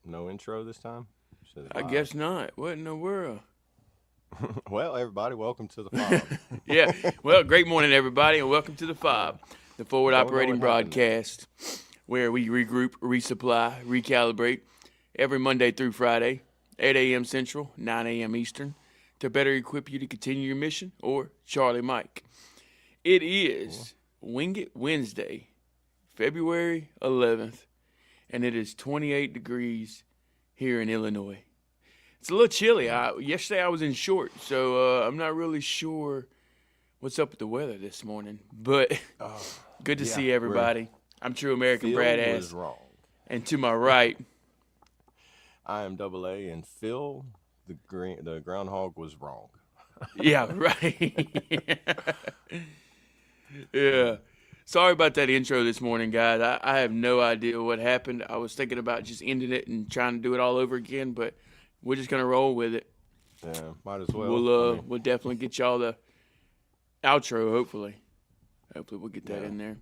No intro this time? I guess not. What in the world? Well, everybody, welcome to the F.O.B. Yeah. Well, great morning, everybody, and welcome to the F.O.B, the forward Don't know operating what happened there. broadcast, where we regroup, resupply, recalibrate every Monday through Friday, 8 a.m. Central, 9 a.m. Eastern, to better equip you to continue your mission, or Charlie Mike. It is Wing It Wednesday, February 11th, and it is 28 degrees here in Illinois. It's a little chilly. Yesterday I was in shorts, so I'm not really sure what's up with the weather this morning. But good to see everybody. I'm True American Phil Brad was Ass, wrong. and to my right, I am AA, and Phil, the groundhog, was wrong. yeah, right, yeah. Sorry about that intro this morning, guys. I have no idea what happened. I was thinking about just ending it and trying to do it all over again, but we're just gonna roll with it. Yeah, might as well. We'll definitely get y'all the outro. Hopefully we'll get that in there.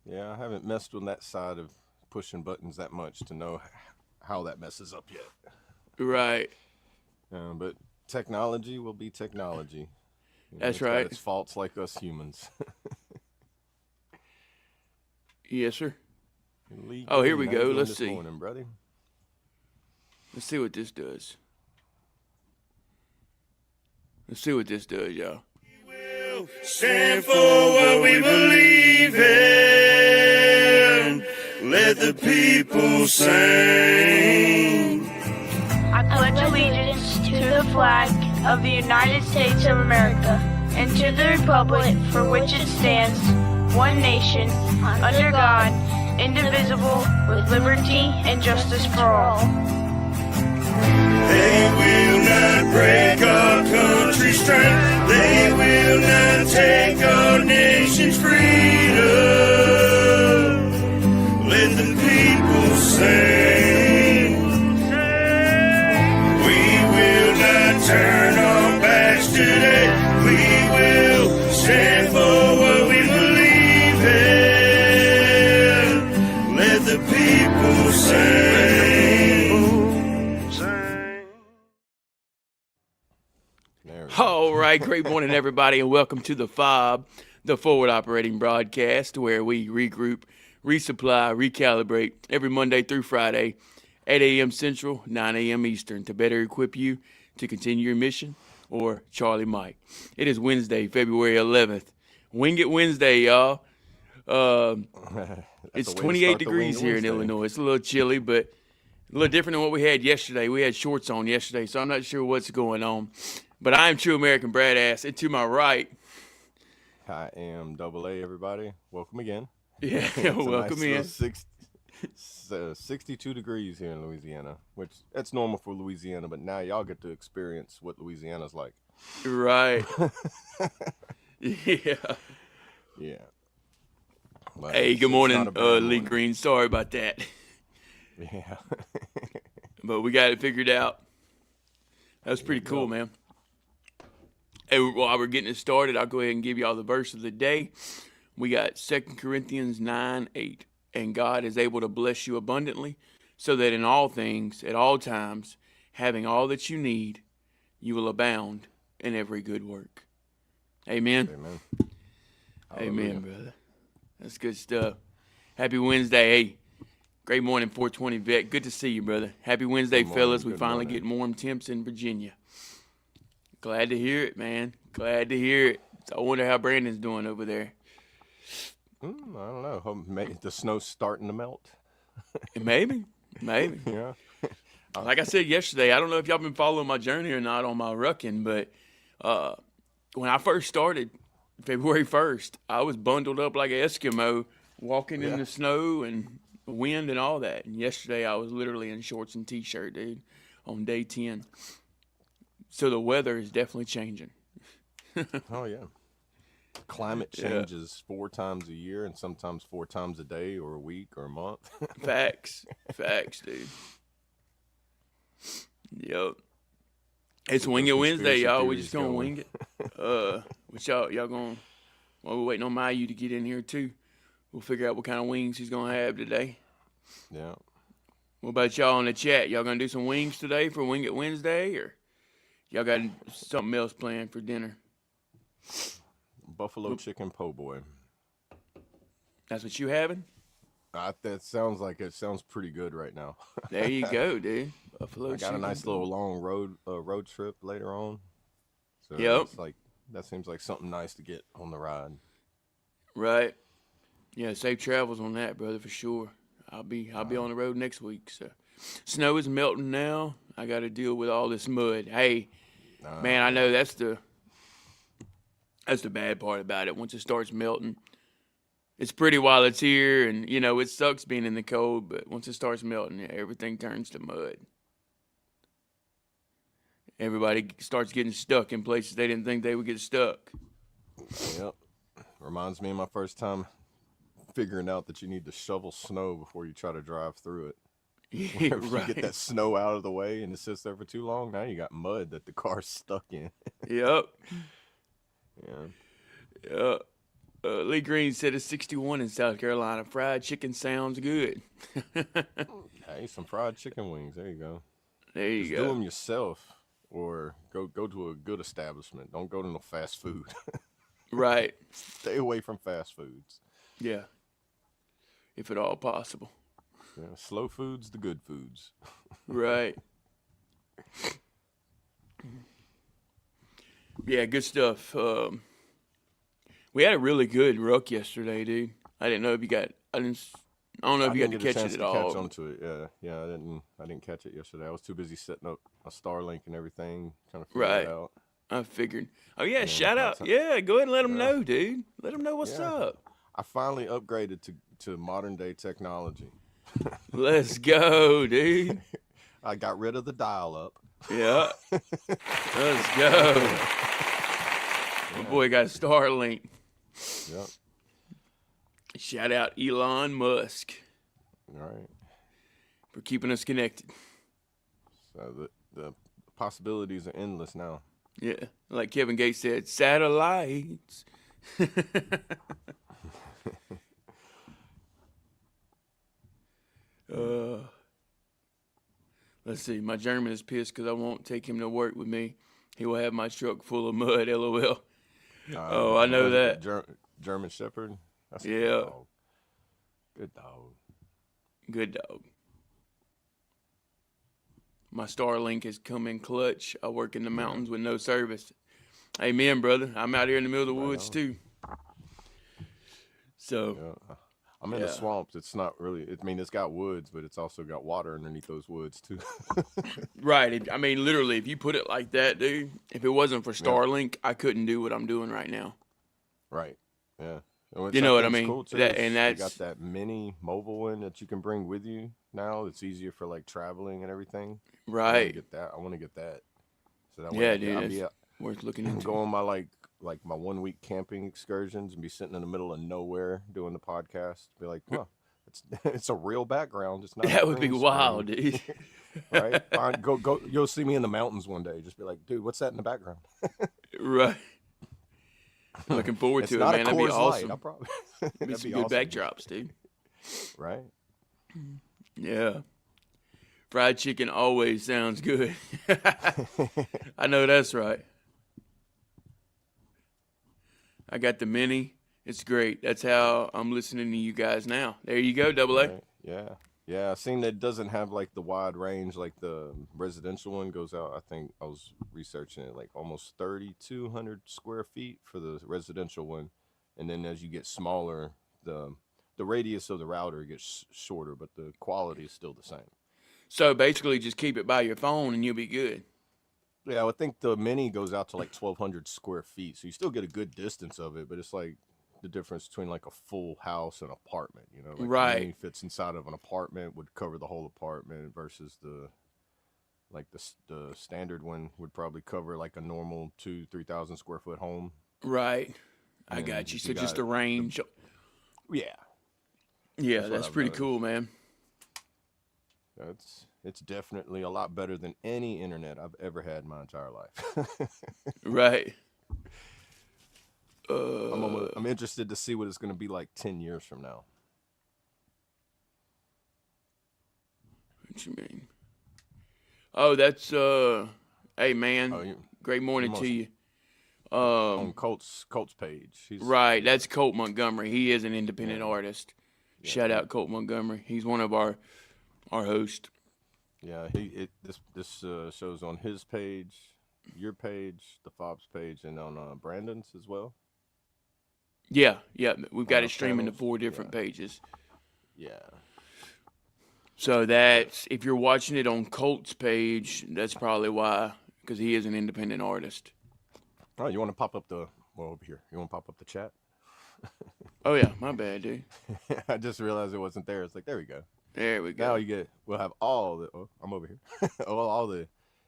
Yeah, I haven't messed with that side of pushing buttons that much to know how that messes up yet. Right. But technology will be technology. That's it's got right. its faults like us humans. Yes, sir. Lee, Oh, here we how you go. doing Let's this see. morning, buddy? Let's see what this does. Let's see what this does, y'all. Stand for what we believe in. Let the people sing. I pledge allegiance to the flag of the United States of America and to the republic for which it stands, one nation, under God, indivisible, with liberty and justice for all. They will not break our country's strength. They will not take our nation's freedom. Let the people sing. We will not turn our backs today. We will stand for what we believe in. Let the people sing. All right, great morning, everybody, and welcome to the F.O.B, the forward operating broadcast, where we regroup, resupply, recalibrate every Monday through Friday, 8 a.m. Central, 9 a.m. Eastern, to better equip you to continue your mission, or Charlie Mike. It is Wednesday, February 11th. Wing It Wednesday, y'all. It's 28 degrees here in Illinois. It's a little chilly, but a little different than what we had yesterday. We had shorts on yesterday, so I'm not sure what's going on. But I am True American Brad Ass, and to my right, I am AA, everybody. Welcome again. Yeah, welcome in. 62 degrees here in Louisiana, which that's normal for Louisiana, but now y'all get to experience what Louisiana's like. Right. Yeah. Yeah. But Hey, good morning, Lee Green. Sorry about that. Yeah. But we got it figured out. That was pretty cool, man. Hey, while we're getting it started, I'll go ahead and give y'all the verse of the day. We got 2 Corinthians 9:8. And God is able to bless you abundantly, so that in all things, at all times, having all that you need, you will abound in every good work. Amen. Amen. Amen, brother. That's good stuff. Happy Wednesday. Hey, great morning, 420 Vet. Good to see you, brother. Happy Wednesday, fellas. We finally getting warm temps in Virginia. Glad to hear it, man. Glad to hear it. I wonder how Brandon's doing over there. I don't know. Maybe the snow's starting to melt. Maybe. Yeah. Like I said yesterday, I don't know if y'all been following my journey or not on my rucking, but when I first started, February 1st, I was bundled up like an Eskimo, walking in the snow and wind and all that. And yesterday, I was literally in shorts and T-shirt, dude, on day 10. So the weather is definitely changing. Oh, yeah. Climate changes 4 times a year and sometimes 4 times a day or a week or a month. Facts, dude. Yep. It's Wing It Wednesday, y'all. We just gonna wing it. What y'all gonna? Well, we're waiting on Mayu to get in here too. We'll figure out what kind of wings he's gonna have today. Yeah. What about y'all in the chat? Y'all gonna do some wings today for Wing It Wednesday, or y'all got something else planned for dinner? Buffalo chicken po' boy. That's what you having? That sounds like it sounds pretty good right now. There you go, dude. Buffalo I got chicken. a nice little long road trip later on. So Yep. it's like that seems like something nice to get on the ride. Right. Yeah, safe travels on that, brother, for sure. I'll be on the road next week. So, snow is melting now. I got to deal with all this mud. Hey, man, I know that's the bad part about it. Once it starts melting, it's pretty while it's here, and you know it sucks being in the cold. But once it starts melting, everything turns to mud. Everybody starts getting stuck in places they didn't think they would get stuck. Yep. Reminds me of my first time figuring out that you need to shovel snow before you try to drive through it. Yeah, If right. you get that snow out of the way and it sits there for too long, now you got mud that the car's stuck in. Yep. Yeah. Lee Green said it's 61 in South Carolina. Fried chicken sounds good. Hey, some fried chicken wings. There you go. There you Just go. do them yourself, or go to a good establishment. Don't go to no fast food. Right. Stay away from fast foods. Yeah. If at all possible. Yeah, slow foods, the good foods. Right. Yeah, good stuff. We had a really good ruck yesterday, dude. I didn't know if you got. I don't know if you got to get a catch chance it to at all. catch onto it. Yeah. I didn't catch it yesterday. I was too busy setting up a Starlink and everything, trying to figure Right. it out. I figured. Oh yeah, Yeah, shout out. that's- Yeah, go ahead and let them know, dude. Let them know what's Yeah. up. I finally upgraded to modern day technology. Let's go, dude. I got rid of the dial up. Yeah. Let's go. My boy got Starlink. Yep. Shout out Elon Musk All right. for keeping us connected. So the possibilities are endless now. Yeah. Like Kevin Gates said, satellites. Let's see. My German is pissed because I won't take him to work with me. He will have my truck full of mud, LOL. Oh, I know that. German Shepherd. That's a Yeah. good dog. Good dog. Good dog. My Starlink has come in clutch. I work in the mountains with no service. Amen, brother. I'm out here in the middle of the woods, too. So, Yeah. I'm in the swamps. It's not really. I mean, it's got woods, but it's also got water underneath those woods too. right. I mean, literally, if you put it like that, dude, if it wasn't for Starlink, I couldn't do what I'm doing right now. Right. Yeah. You know what I mean? Cool too, That- is and you that's- got that mini mobile one that you can bring with you now. It's easier for like traveling and everything. Right. I want to get that. So that Yeah, way dude, I'll that's be worth looking into. go on my like my 1 week camping excursions and be sitting in the middle of nowhere doing the podcast. Be like, huh, it's a real background. It's not. That would be wild, dude. Right? Fine, go. You'll see me in the mountains one day. Just be like, dude, what's that in the background? Right. Looking forward It's to it, not man. a That'd be Coors Light. awesome. I probably Be that'd some be good awesome. backdrops, dude. Right? Yeah. Fried chicken always sounds good. I know that's right. I got the mini. It's great. That's how I'm listening to you guys now. There you go, Double A. Right. Yeah. I've seen that it doesn't have like the wide range like the residential one goes out. I think I was researching it like almost 3,200 square feet for the residential one, and then as you get smaller, the radius of the router gets shorter, but the quality is still the same. So basically, just keep it by your phone and you'll be good. Yeah, I would think the mini goes out to like 1,200 square feet, so you still get a good distance of it, but it's like the difference between like a full house and apartment, you know, like Right. the mini fits inside of an apartment, would cover the whole apartment versus the standard one would probably cover like a normal 2,000-3,000 square foot home. Right. I And got you. if So you just got the range. Yeah, Yeah, what that's I've pretty noticed. cool, man. it's definitely a lot better than any internet I've ever had in my entire life. Right. I'm interested to see what it's going to be like 10 years from now. What you mean? Oh, that's hey man, Oh, great morning to you. on Colt's page. Right, that's Colt Montgomery. He is an independent artist. Yeah. Shout out Colt Montgomery. He's one of our hosts. Yeah, this shows on his page, your page, the F.O.B's page, and on Brandon's as well. Yeah, we've got On it streaming to channels? 4 different pages. Yeah. So that's, if you're watching it on Colt's page, that's probably why, because he is an independent artist. Oh, you want to pop up over here? You want to pop up the chat? Oh yeah, my bad, dude. I just realized it wasn't there. It's like, there we go. There we go. Now we'll have I'm over here.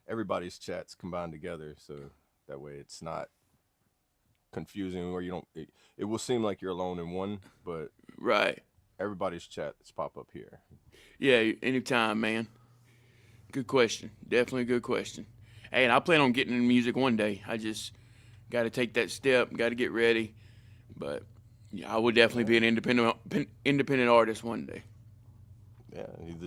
Everybody's chats combined together, so that way it's not confusing where it will seem like you're alone in one, but Right. everybody's chats pop up here. Yeah, anytime, man. Good question. Definitely a good question. Hey, and I plan on getting into music one day. I just got to take that step, got to get ready. But yeah, I would definitely be an independent artist one day. Yeah,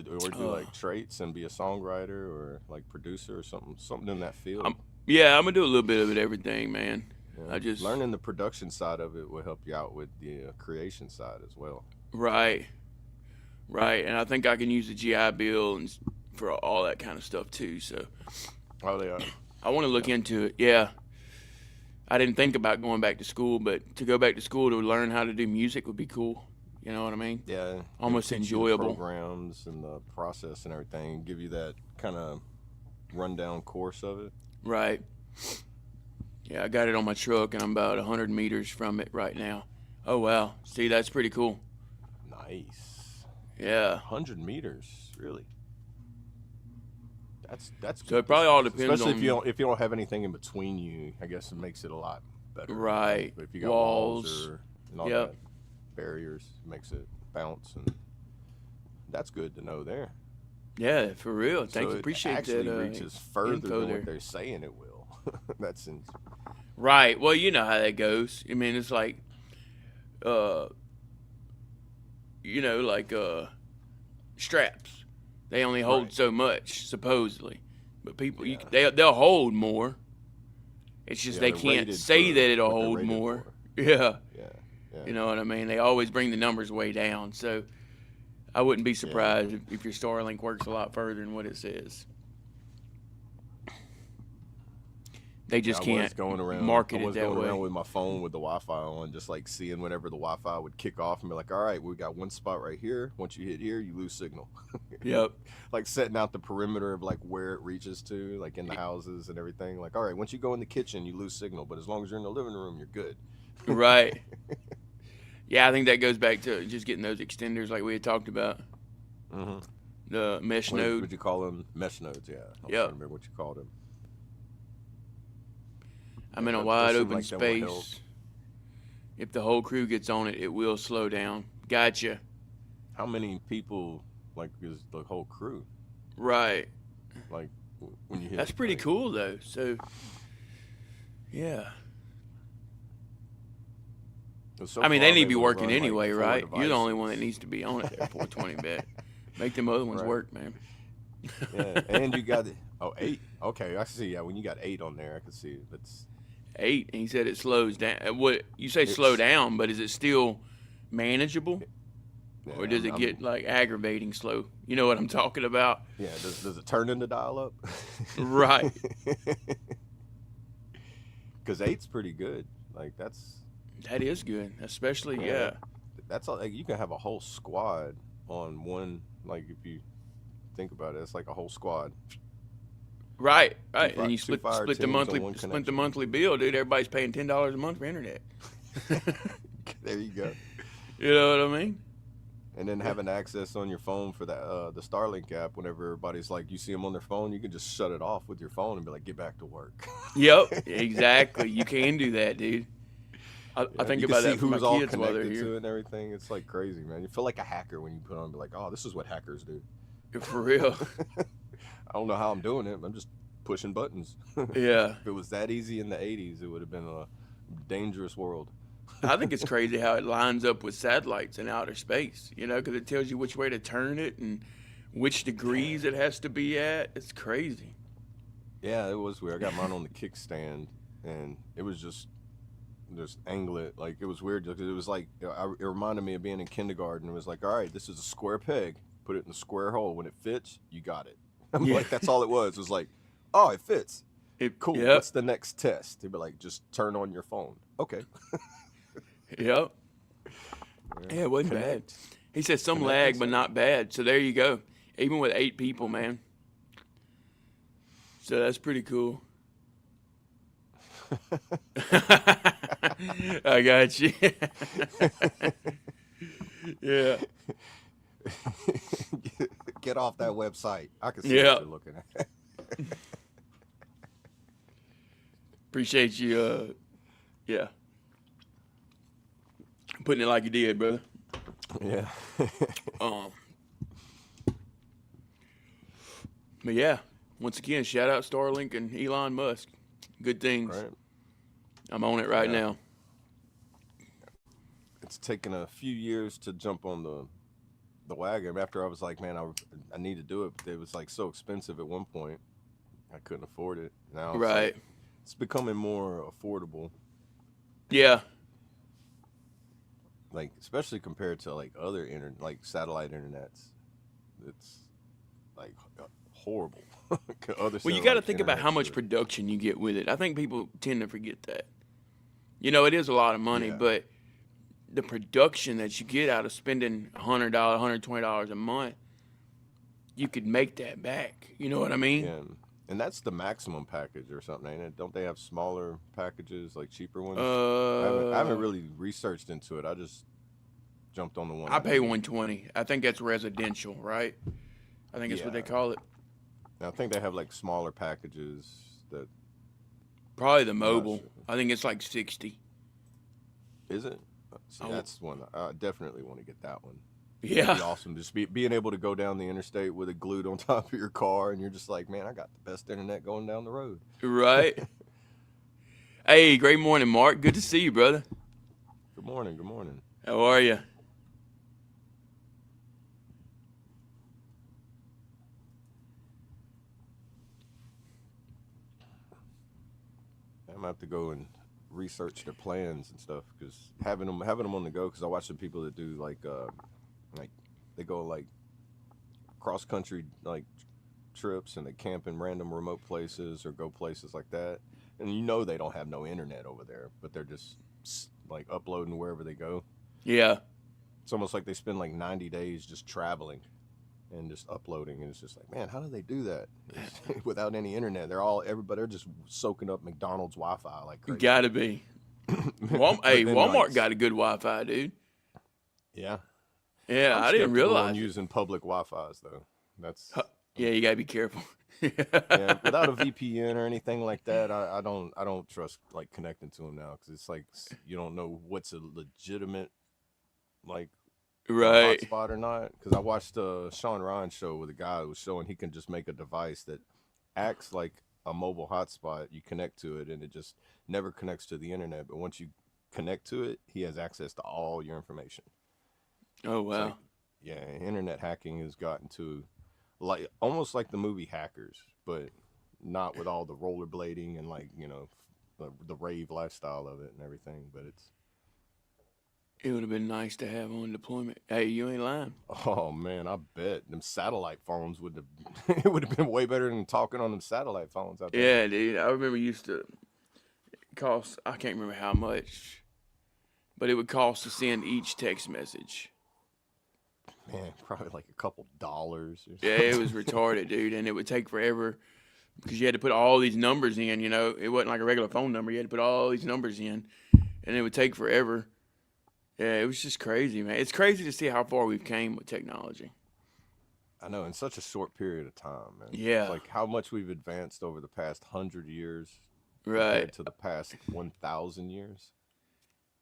or do like traits and be a songwriter or like producer or something in that field. I'm gonna do a little bit of it, everything, man. Yeah. I just learning the production side of it will help you out with the creation side as well. Right, and I think I can use the GI Bill and for all that kind of stuff too. So Oh, they are. I want to look into it. Yeah, I didn't think about going back to school, but to go back to school to learn how to do music would be cool. You know what I mean? Yeah, Almost they teach you the enjoyable. programs and the process and everything. Give you that kind of rundown course of it. Right. Yeah, I got it on my truck, and I'm about 100 meters from it right now. Oh wow! See, that's pretty cool. Nice. Yeah. 100 meters, really. That's So it probably all depends especially on if you don't have anything in between you. I guess it makes it a lot better. Right. But if you got Walls. and all Yep. that, barriers, makes it bounce, and that's good to know there. Yeah, for real. Thanks, So appreciate it actually that. reaches further info than there. what they're saying it will. That's Right. Well, you know how that goes. I mean, it's like, straps. They only hold Right. so much, supposedly, but people, Yeah. they'll hold more. It's just Yeah, they they're can't rated say for that it'll what they're hold rated more. for. Yeah. Yeah. You know what I mean? They always bring the numbers way down. So I wouldn't be surprised if your Starlink works a lot further than what it says. They just I can't was going around, market I was it that going way. around with my phone with the Wi-Fi on, just like seeing whenever the Wi-Fi would kick off and be like, all right, we got one spot right here. Once you hit here, you lose signal. Yep. Like setting out the perimeter of like where it reaches to, like in the houses and everything. Like, all right, once you go in the kitchen, you lose signal, but as long as you're in the living room, you're good. Right. Yeah, I think that goes back to just getting those extenders like we had talked about. Mm-hmm. The mesh What node. would you call them? Mesh nodes, yeah. I was trying to remember what you called them. I'm in a Those wide seem open like they will help. space. If the whole crew gets on it, it will slow down. Gotcha. How many people, like, is the whole crew? Right. Like, when you hit That's pretty cool, though. So, yeah. So I mean, far, they need to I'm be able working run, like, anyway, 4 right? You're the only one that devices. needs to be on it there, 420 bet. Make them other ones Right. work, man. Yeah, and you got 8. Okay, I see. Yeah, when you got 8 on there, I can see it. That's 8, and he said it slows down. What you say slow down, but is it still manageable, yeah, or does it I'm- get like aggravating slow? You know what I'm talking about? Yeah, does it turn into dial up? Right. Because 8's pretty good. Like That is good, especially Yeah. that's all. Like, you can have a whole squad on one. Like if you think about it, it's like a whole squad. Right. fi- And you two split fire the teams on monthly one split the connection. monthly bill, dude. Everybody's paying $10 a month for internet. There you go. You know what I mean? And then having access on your phone for the Starlink app. Whenever everybody's like, you see them on their phone, you can just shut it off with your phone and be like, get back to work. Yep, exactly. You can do that, dude. I think you about can see that for my who's all kids while they're connected to here. it and everything. It's like crazy, man. You feel like a hacker when you put on and be like, oh, this is what hackers do. For real. I don't know how I'm doing it. I'm just pushing buttons. Yeah. If it was that easy in the 80s, it would have been a dangerous world. I think it's crazy how it lines up with satellites in outer space, you know, because it tells you which way to turn it and which degrees it has to be at. It's crazy. Yeah, it was weird. I got mine on the kickstand, and it was just angle it. Like, it was weird because it was like, it reminded me of being in kindergarten. It was like, all right, this is a square peg. Put it in the square hole. When it fits, you got it. I'm like, that's all it was. It was like, oh, it fits. Cool. Yep. What's the next test? They'd be like, just turn on your phone. Okay. Yep. Yeah, it wasn't bad. He said some lag, but not bad. So there you go. Even with 8 people, man. So that's pretty cool. I got you. Yeah. Get off that website. I can see what you're looking at. Appreciate you, putting it like you did, brother. Yeah. But yeah, once again, shout out Starlink and Elon Musk. Good things. Right. I'm on it right now. It's taken a few years to jump on the wagon. After I was like, man, I need to do it. But it was like so expensive at one point. I couldn't afford it. Now it's Right. like, it's becoming more affordable. Yeah. Like, especially compared to like other like satellite internets. It's like horrible. Well, you got to think about how much production you get with it. I think people tend to forget that. You know, it is a lot of money, but the production that you get out of spending $100, $120 a month, you could make that back. You know what I mean? Yeah. And that's the maximum package or something, ain't it? Don't they have smaller packages, like cheaper ones? I haven't really researched into it. I just jumped on the one. I pay $120. I think that's residential, right? I think that's what they call it. I think they have like smaller packages that. Probably the mobile. I think it's like 60. Is it? See, that's one. I definitely want to get that one. Yeah. It'd be awesome. Just being able to go down the interstate with it glued on top of your car, and you're just like, man, I got the best internet going down the road. Right. Hey, great morning, Mark. Good to see you, brother. Good morning. Good morning. How are you? I'm gonna have to go and research their plans and stuff, because having them on the go. Because I watch some people that do like they go like cross country like trips, and they camp in random remote places or go places like that, and you know they don't have no internet over there, but they're just like uploading wherever they go. Yeah. It's almost like they spend like 90 days just traveling and just uploading, and it's just like, man, how do they do that without any internet? They're just soaking up McDonald's Wi-Fi like crazy. Gotta be. Walmart got a good Wi-Fi, dude. Yeah. Yeah, I didn't realize. Using public Wi-Fi's though. That's yeah, you gotta be careful. yeah, without a VPN or anything like that, I don't trust like connecting to them now, because it's like you don't know what's a legitimate like right hotspot or not. Because I watched a Sean Ryan show with a guy who was showing he can just make a device that acts like a mobile hotspot. You connect to it, and it just never connects to the internet. But once you connect to it, he has access to all your information. Oh wow. Like, yeah, internet hacking has gotten to like almost like the movie Hackers, but not with all the rollerblading and like, you know, the rave lifestyle of it and everything. But it would have been nice to have on deployment. Hey, you ain't lying. Oh man, I bet them satellite phones would have it would have been way better than talking on them satellite phones out there. Yeah, dude. I remember it used to cost, I can't remember how much, but it would cost to send each text message. Man, probably like a couple dollars. Or yeah, it was retarded, dude, and it would take forever because you had to put all these numbers in. You know, it wasn't like a regular phone number. You had to put all these numbers in, and it would take forever. Yeah, it was just crazy, man. It's crazy to see how far we've came with technology. I know, in such a short period of time, man. Yeah. It's like how much we've advanced over the past 100 years, right, compared to the past 1,000 years.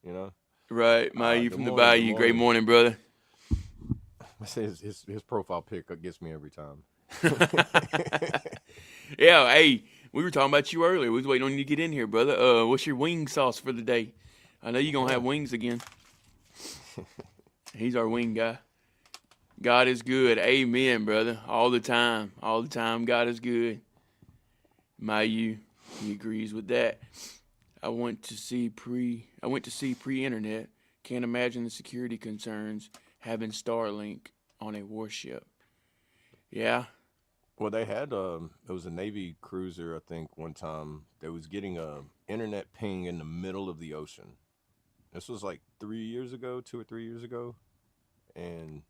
You know. Right, you from the Bayou. Great morning, brother. I say his profile pic gets me every time. Yeah, hey, we were talking about you earlier. We was waiting on you to get in here, brother. What's your wing sauce for the day? I know you're going to have wings again. He's our wing guy. God is good. Amen, brother. All the time. All the time, God is good. He agrees with that. I went to see pre-internet. Can't imagine the security concerns having Starlink on a warship. Yeah. Well, they had it was a Navy cruiser, I think, one time that was getting a internet ping in the middle of the ocean. This was like 2 or 3 years ago, and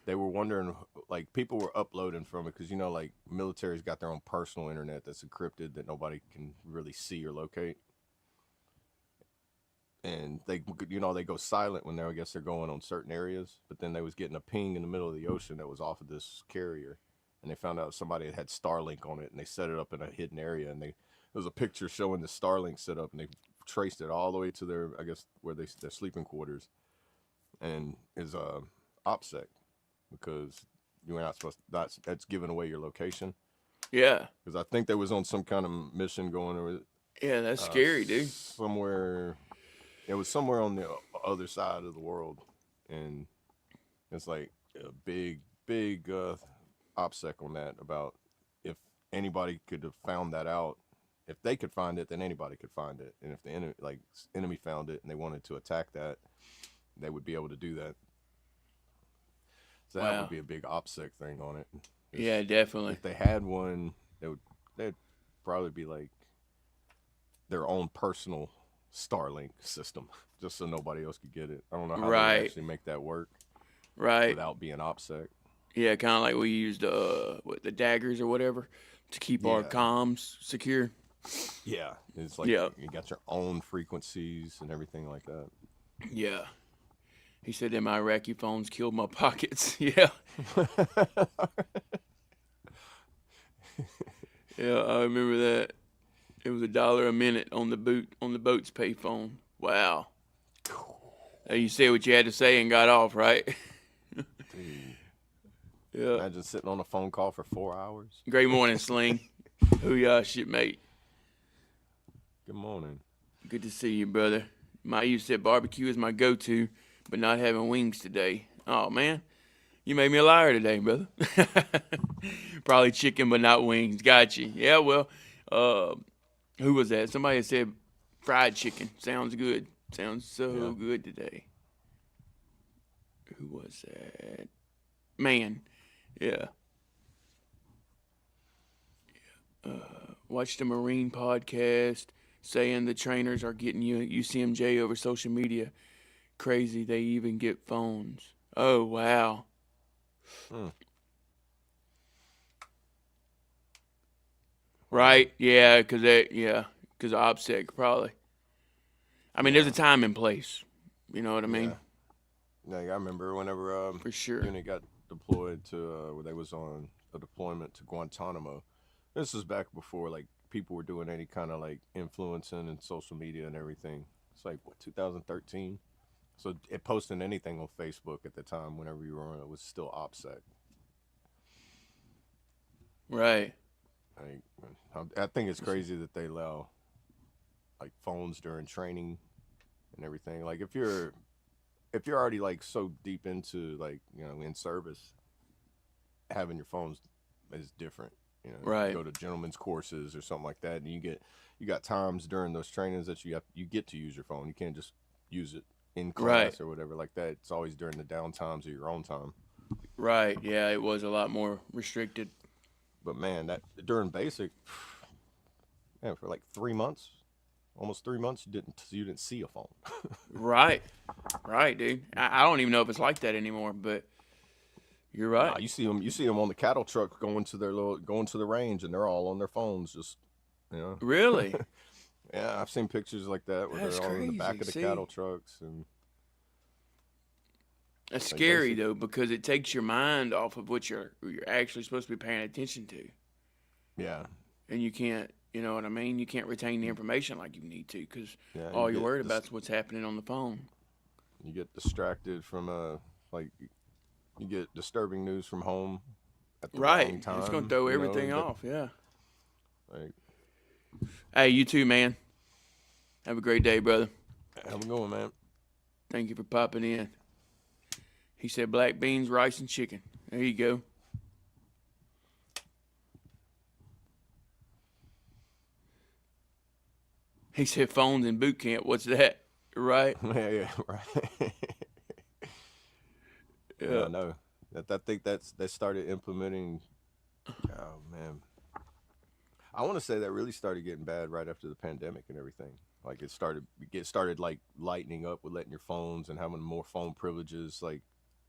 they were wondering, like, people were uploading from it because, you know, like, military's got their own personal internet that's encrypted that nobody can really see or locate. And they, you know, they go silent when I guess they're going on certain areas, but then they was getting a ping in the middle of the ocean that was off of this carrier, and they found out somebody had Starlink on it, and they set it up in a hidden area, and there was a picture showing the Starlink set up, and they traced it all the way to their, I guess, where their sleeping quarters, and is OPSEC, because you're not supposed to, that's giving away your location. Yeah. Because I think they was on some kind of mission going over. Yeah, that's scary, dude. Somewhere, it was somewhere on the other side of the world, and it's like a big OPSEC on that about if anybody could have found that out. If they could find it, then anybody could find it, and if the enemy found it and they wanted to attack that, they would be able to do that. So that would be a big OPSEC thing on it. Yeah, definitely. If they had one, they'd probably be like their own personal Starlink system, just so nobody else could get it. I don't know how they actually make that work, without being OPSEC. Yeah, kind of like we used the daggers or whatever to keep our comms secure. Yeah, it's like you got your own frequencies and everything like that. Yeah. He said that my Iraqi phones killed my pockets. Yeah. Yeah, I remember that. It was $1 a minute on the boat's payphone. Wow. You said what you had to say and got off, right? Dude. Yeah. Imagine sitting on a phone call for 4 hours. Great morning, Sling. Hoo-yah, shipmate. Good morning. Good to see you, brother. You said barbecue is my go-to, but not having wings today. Oh, man. You made me a liar today, brother. Probably chicken, but not wings. Got you. Yeah, well, who was that? Somebody said fried chicken. Sounds good. Sounds so good today. Who was that? Man. Yeah. Watched a Marine podcast saying the trainers are getting UCMJ over social media. Crazy, they even get phones. Oh, wow. Right? Yeah, because OPSEC probably. I mean, there's a time and place. You know what I mean? Yeah, I remember whenever for sure unit got deployed to where they was on a deployment to Guantanamo. This is back before like people were doing any kind of like influencing and social media and everything. It's like 2013. So it posting anything on Facebook at the time, whenever you were on, it was still OPSEC. Right. I think it's crazy that they allow like phones during training and everything. Like if you're already like so deep into like, you know, in service, having your phones is different. You know, right. You go to gentlemen's courses or something like that, and you got times during those trainings that you get to use your phone. You can't just use it in class or whatever like that. It's always during the down times of your own time. Right. Yeah, it was a lot more restricted. But man, that during basic, man, for like 3 months, almost 3 months, you didn't see a phone. Right, dude. I don't even know if it's like that anymore, but you're right. Nah, you see them on the cattle truck going to the range, and they're all on their phones, just, you know. Really? Yeah, I've seen pictures like that where they're all in the back of the cattle trucks, and that's scary though, because it takes your mind off of what you're actually supposed to be paying attention to. Yeah. And you can't, you know what I mean? You can't retain the information like you need to, because all you're worried about is what's happening on the phone. You get distracted from you get disturbing news from home at the wrong time. It's going to throw everything off, yeah. Like, hey, you too, man. Have a great day, brother. Have a good one, man. Thank you for popping in. He said black beans, rice, and chicken. There you go. He said phones in boot camp. What's that? Right? Yeah, right. Yeah, no. I think that started implementing. Oh man, I want to say that really started getting bad right after the pandemic and everything. Like it started like lightening up with letting your phones and having more phone privileges. Like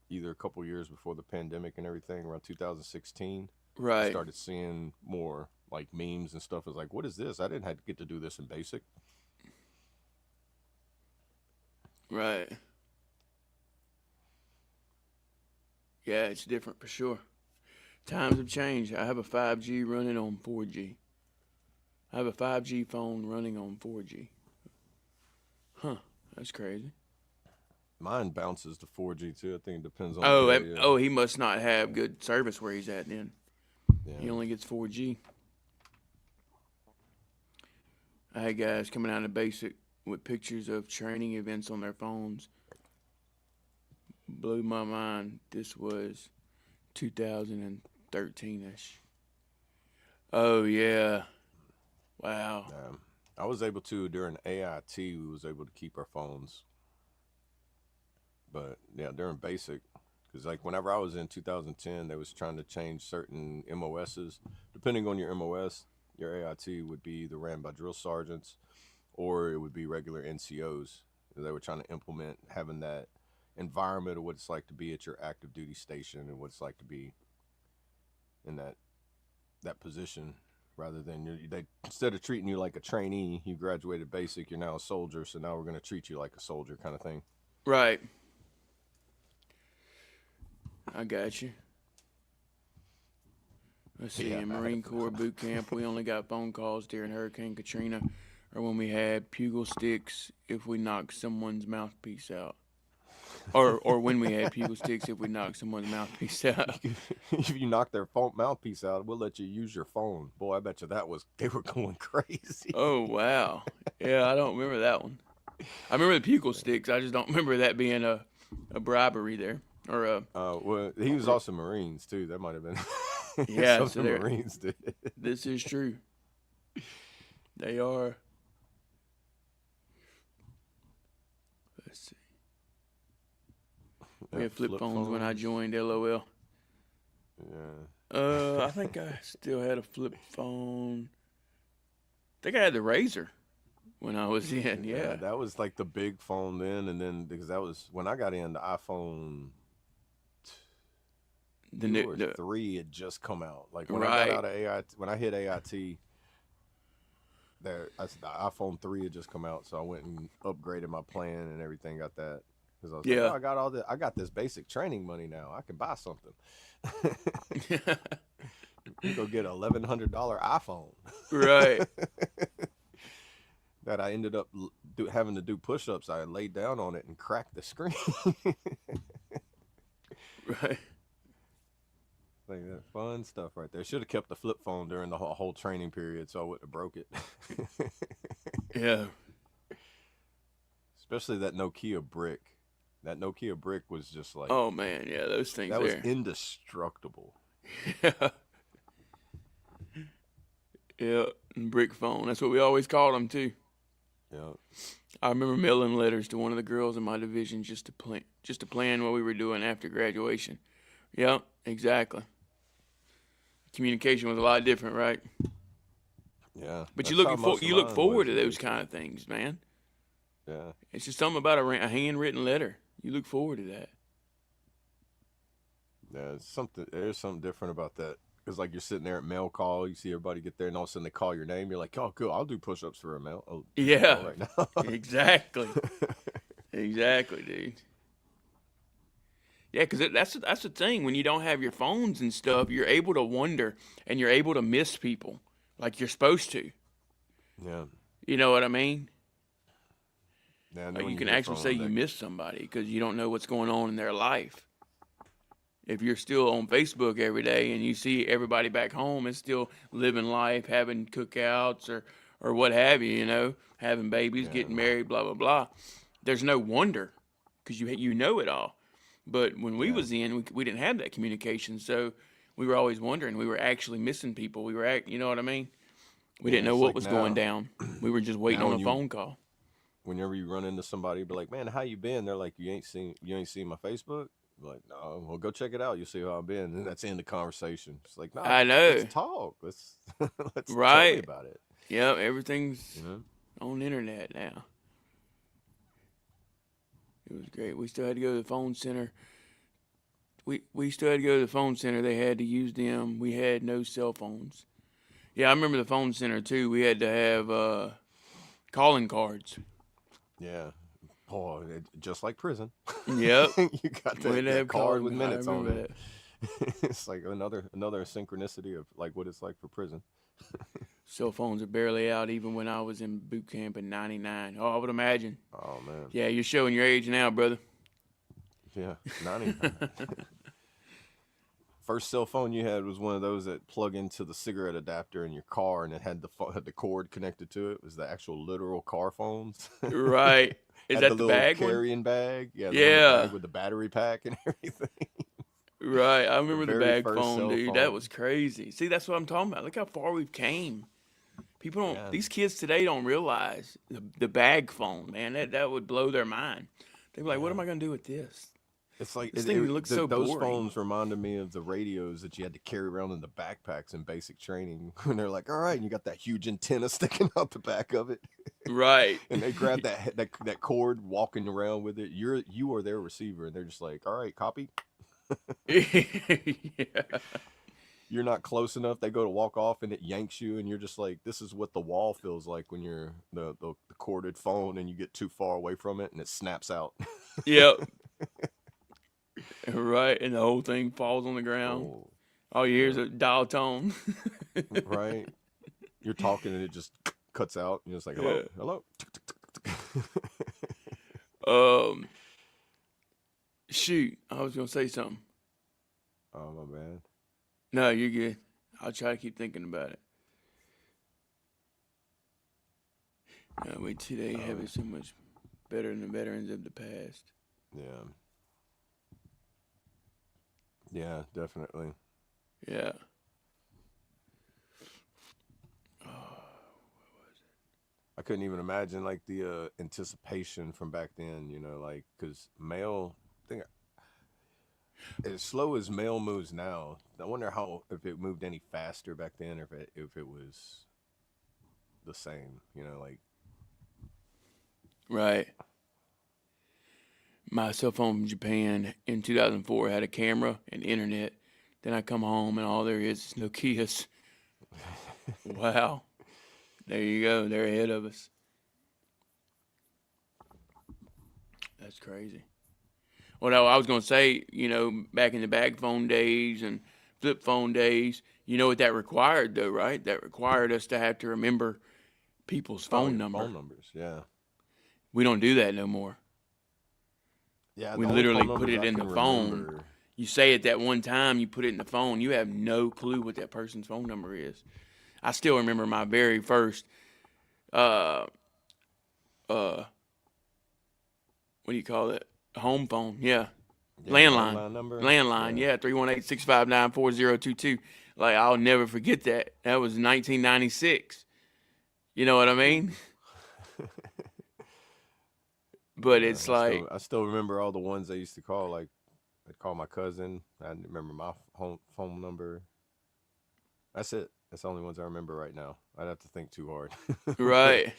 either a couple years before the pandemic and everything, around 2016. Right. Started seeing more like memes and stuff. It's like, what is this? I didn't have to get to do this in basic. Right. Yeah, it's different for sure. Times have changed. I have a 5G running on 4G. I have a 5G phone running on 4G. Huh, that's crazy. Mine bounces to 4G too. I think it depends on. Oh, he must not have good service where he's at then. Yeah. He only gets 4G. I had guys coming out of basic with pictures of training events on their phones. Blew my mind. This was 2013-ish. Oh, yeah. Wow. I was able to, during AIT, we was able to keep our phones. But, yeah, during basic, because, like, whenever I was in 2010, they was trying to change certain MOSs. Depending on your MOS, your AIT would be either ran by drill sergeants or it would be regular NCOs. They were trying to implement having that environment of what it's like to be at your active duty station and what it's like to be in that position, rather than they instead of treating you like a trainee, you graduated basic, you're now a soldier, so now we're going to treat you like a soldier kind of thing. Right. I got you. Let's see, in Marine Corps boot camp, we only got phone calls during Hurricane Katrina or when we had bugle sticks if we knocked someone's mouthpiece out. Or when we had bugle sticks if we knocked someone's mouthpiece out. If you knock their mouthpiece out, we'll let you use your phone. Boy, I bet you they were going crazy. Oh, wow. Yeah, I don't remember that one. I remember the bugle sticks. I just don't remember that being a bribery there. Or well, he was also Marines, too. That might have been yeah, something so Marines did. This is true. They are. Let's see. We had flip phones when I joined, LOL. Yeah. I think I still had a flip phone. I think I had the Razor when I was in, yeah. That was like the big phone then, and then because that was when I got in, the iPhone 3 had just come out. Like when I got out of AIT, when I hit AIT, the iPhone 3 had just come out, so I went and upgraded my plan and everything. Got that because I was like, oh, I got this basic training money now. I can buy something. You go get an $1,100 iPhone. Right. That I ended up having to do push-ups. I laid down on it and cracked the screen. Right. Like that fun stuff right there. Should have kept the flip phone during the whole training period, so I wouldn't have broke it. Yeah. Especially that Nokia brick. That Nokia brick was just like, oh man, yeah, those things that was indestructible. Yeah. Yeah, and brick phone. That's what we always called them too. Yeah. I remember mailing letters to one of the girls in my division just to plan what we were doing after graduation. Yep, exactly. Communication was a lot different, right? Yeah. But you look forward to those kind of things, man. Yeah. It's just something about a handwritten letter. You look forward to that. Yeah, there's something different about that. Because, like, you're sitting there at mail call, you see everybody get there, and all of a sudden they call your name. You're like, oh, cool, I'll do push-ups for a mail. Oh, yeah. Right now. Exactly. Exactly, dude. Yeah, because that's the thing. When you don't have your phones and stuff, you're able to wonder, and you're able to miss people like you're supposed to. Yeah. You know what I mean? Yeah, like you can actually say you miss somebody because you don't know what's going on in their life. If you're still on Facebook every day and you see everybody back home is still living life, having cookouts or what have you, having babies, getting married, blah, blah, blah, there's no wonder because you know it all. But when we was in, we didn't have that communication, so we were always wondering. We were actually missing people. You know what I mean? We didn't know what was going down. We were just waiting on a phone call. Whenever you run into somebody, be like, "Man, how you been?" They're like, "You ain't seen my Facebook." I'm like, no, well, go check it out. You'll see how I've been, and that's the end of the conversation. It's like, no, I know. Let's talk. Let's tell me about it. Yeah, everything's on the internet now. It was great. We still had to go to the phone center. We still had to go to the phone center. They had to use them. We had no cell phones. Yeah, I remember the phone center too. We had to have calling cards. Yeah. Oh, just like prison. Yep. You got that card with minutes on it. It's like another synchronicity of like what it's like for prison. Cell phones are barely out even when I was in boot camp in '99. Oh, I would imagine. Oh, man. Yeah, you're showing your age now, brother. Yeah, 99. First cell phone you had was one of those that plug into the cigarette adapter in your car, and it had the cord connected to it. It was the actual literal car phones. Right. Is that the bag carrying bag? Yeah. Yeah. Bag with the battery pack and everything. Right. I remember the bag phone, dude. Phone. That was crazy. See, that's what I'm talking about. Look how far we've came. People don't. Yeah. These kids today don't realize the bag phone, man. That would blow their mind. They'd be like, "What am I gonna do with this?" It's like this thing looks so boring. Those phones reminded me of the radios that you had to carry around in the backpacks in basic training. When they're like, "All right," and you got that huge antenna sticking out the back of it, right? And they grab that cord, walking around with it. You are their receiver, and they're just like, "All right, copy." Yeah. You're not close enough. They go to walk off, and it yanks you, and you're just like, "This is what the wall feels like when you're the corded phone, and you get too far away from it, and it snaps out." Yep. Right, and the whole thing falls on the ground. Oh, all you hear is a dial tone. Right. You're talking, and it just cuts out. You're just like, "Hello, hello." Shoot, I was gonna say something. Oh, my bad. No, you're good. I'll try to keep thinking about it. No, wait, today have it so much better than the veterans of the past. Yeah. Yeah, definitely. Yeah. I couldn't even imagine like the anticipation from back then, like because mail. As slow as mail moves now, I wonder if it moved any faster back then, or if it was the same, like. Right. My cell phone from Japan in 2004 had a camera and internet. Then I come home and all there is Nokia's. Wow. There you go. They're ahead of us. That's crazy. Well, I was going to say, back in the bag phone days and flip phone days, you know what that required, though, right? That required us to have to remember people's phone numbers, yeah. We don't do that no more. Yeah, we literally put it in the phone. You say it that one time, you put it in the phone. You have no clue what that person's phone number is. I still remember my very first, what do you call it? Home phone, yeah. Landline number. Landline, yeah. 318-659-4022. Like, I'll never forget that. That was 1996. You know what I mean? But yeah, it's I still remember all the ones I used to call. Like, I'd call my cousin. I remember my home phone number. That's it. That's the only ones I remember right now. I'd have to think too hard. Right.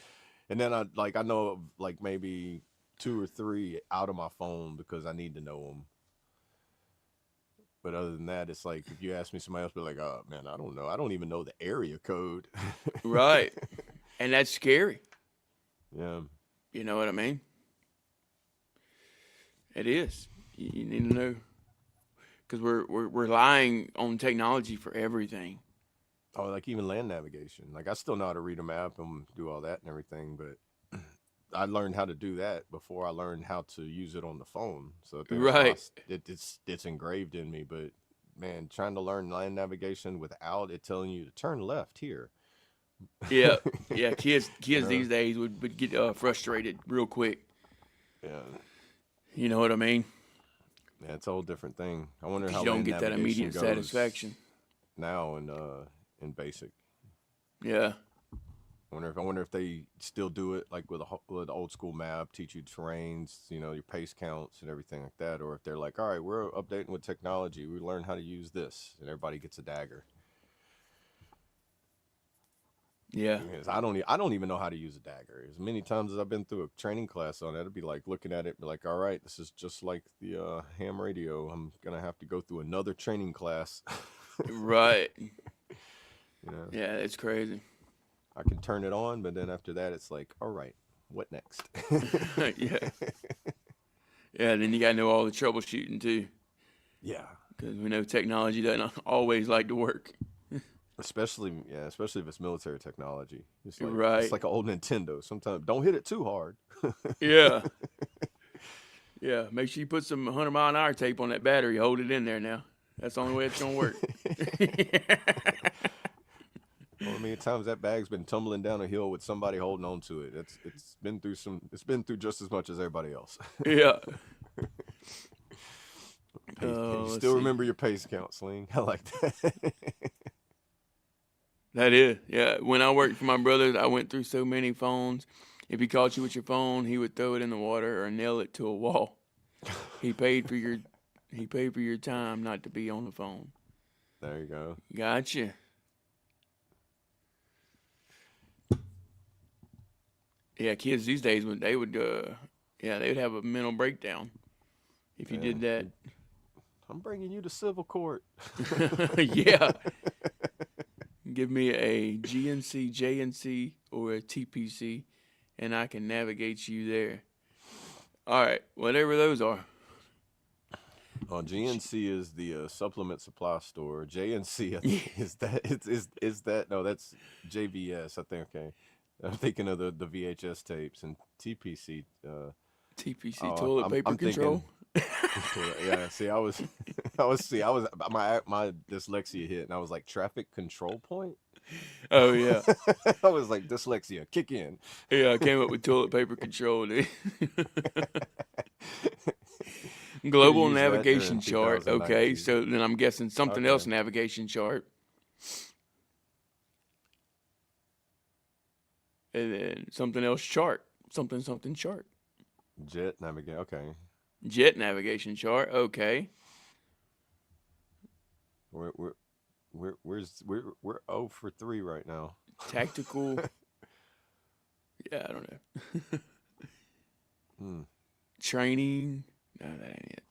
And then I know of like maybe 2 or 3 out of my phone because I need to know them. But other than that, it's like if you ask me, somebody else be like, "Oh man, I don't know. I don't even know the area code." Right. And that's scary. Yeah. You know what I mean? It is. You need to know, because we're relying on technology for everything. Oh, like even land navigation. Like I still know how to read a map and do all that and everything, but I learned how to do that before I learned how to use it on the phone. So right, it's engraved in me. But man, trying to learn land navigation without it telling you to turn left here. Yeah, yeah. Kids these days would get frustrated real quick. Yeah. You know what I mean? Yeah, it's a whole different thing. I wonder 'Cause how you don't land get that navigation immediate goes satisfaction. now in basic. Yeah. I wonder if they still do it like with with the old school map, teach you terrains, your pace counts and everything like that, or if they're like, all right, we're updating with technology, we learn how to use this, and everybody gets a dagger. Yeah. Because I don't even know how to use a dagger. As many times as I've been through a training class on it, it'd be like looking at it, be like, all right, this is just like the ham radio. I'm gonna have to go through another training class. Right. You know, Yeah, it's crazy. I can turn it on, but then after that, it's like, all right, what next? Yeah. Yeah, then you got to know all the troubleshooting too, Yeah. because we know technology doesn't always like to work. Especially if it's military technology. It's Right. like an old Nintendo. Sometimes don't hit it too hard. Yeah. Yeah, make sure you put some 100-mile-an-hour tape on that battery. Hold it in there now. That's the only way it's going to work. Well, many times that bag's been tumbling down a hill with somebody holding on to it. It's been through just as much as everybody else. Yeah. You let's still see. remember your pace count, Sling. I like that. That is, yeah. When I worked for my brothers, I went through so many phones. If he caught you with your phone, he would throw it in the water or nail it to a wall. He paid for your time not to be on the phone. There you go. Gotcha. Yeah, kids these days they would have a mental breakdown if you did that. I'm bringing you to civil court. Yeah. Give me a GNC, JNC, or a TPC, and I can navigate you there. All right, whatever those are. GNC is the supplement supply store. JNC I think, is that no, that's JVS. I think. Okay, I'm thinking of the VHS tapes and TPC. TPC, toilet paper control. Yeah, see, my dyslexia hit, and I was like, traffic control point. Oh yeah, I was like, dyslexia, kick in. yeah. I came up with toilet paper control. Dude. Global Use that navigation during chart. Okay, 2019. so then I'm guessing something else navigation chart. And then something else chart. Something chart. Jet navigation. Okay, Jet navigation chart. Okay. we're 0 for 3 right now. Tactical. Yeah, I don't know. Training. No, that ain't it.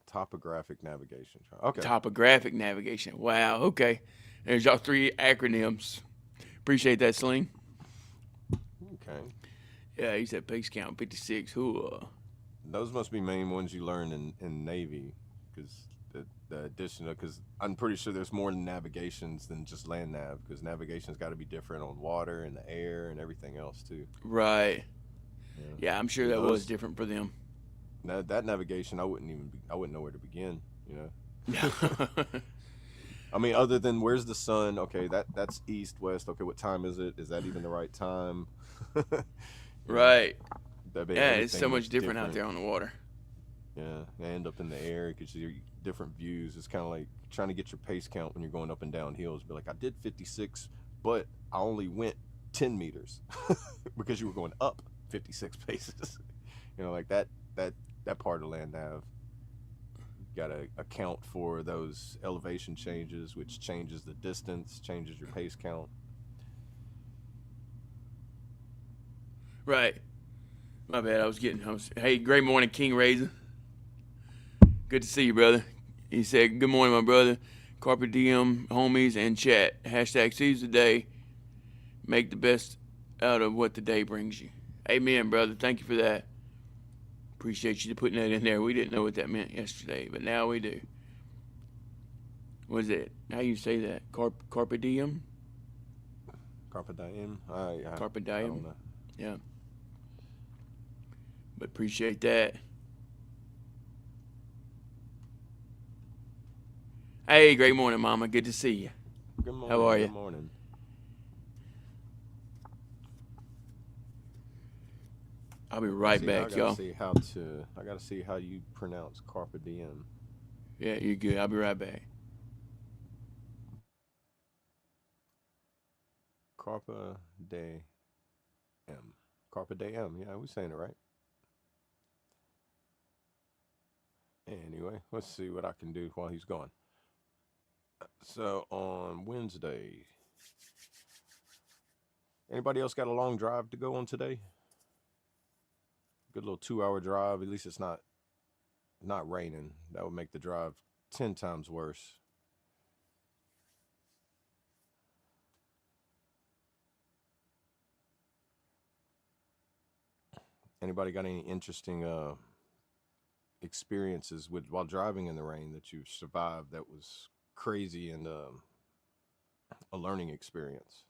Topographic navigation chart. Okay. Topographic navigation. Wow. Okay. There's y'all 3 acronyms. Appreciate that, Sling. Okay. Yeah, he said pace count 56. Those must be main ones you learn in Navy, because the additional, because I'm pretty sure there's more navigations than just land nav, because navigation's got to be different on water and the air and everything else too. Right. Yeah, I'm sure that Those- was different for them. Now that navigation, I wouldn't know where to begin. I mean, other than where's the sun? Okay, that's east, west. Okay, what time is it? Is that even the right time? Right. Yeah, Yeah, it's so much different out there on the water. Yeah, you end up in the air because you see different views. It's kind of like trying to get your pace count when you're going up and down hills. Be like, I did 56, but I only went 10 meters because you were going up 56 paces. Like that part of land nav. You got to account for those elevation changes, which changes the distance, changes your pace count. Right. My bad. Hey, great morning, King Razor. Good to see you, brother. He said, good morning, my brother. Carpe diem, homies, and chat. Hashtag seize the day. Make the best out of what the day brings you. Amen, brother. Thank you for that. Appreciate you putting that in there. We didn't know what that meant yesterday, but now we do. What is it? How you say that? Carpe diem? Carpe diem. Carpe I diem. don't know. Yeah. But appreciate that. Hey, great morning, Mama. Good to see you. Good morning. How are you? Good morning. I'll be right See, back, y'all. I gotta see how you pronounce carpe diem. Yeah, you're good. I'll be right back. Carpe diem. Carpe diem. Yeah, we saying it right. Anyway, let's see what I can do while he's gone. So on Wednesday, anybody else got a long drive to go on today? Good little 2-hour drive. At least it's not raining. That would make the drive 10 times worse. Anybody got any interesting experiences with while driving in the rain that you survived that was crazy and a learning experience?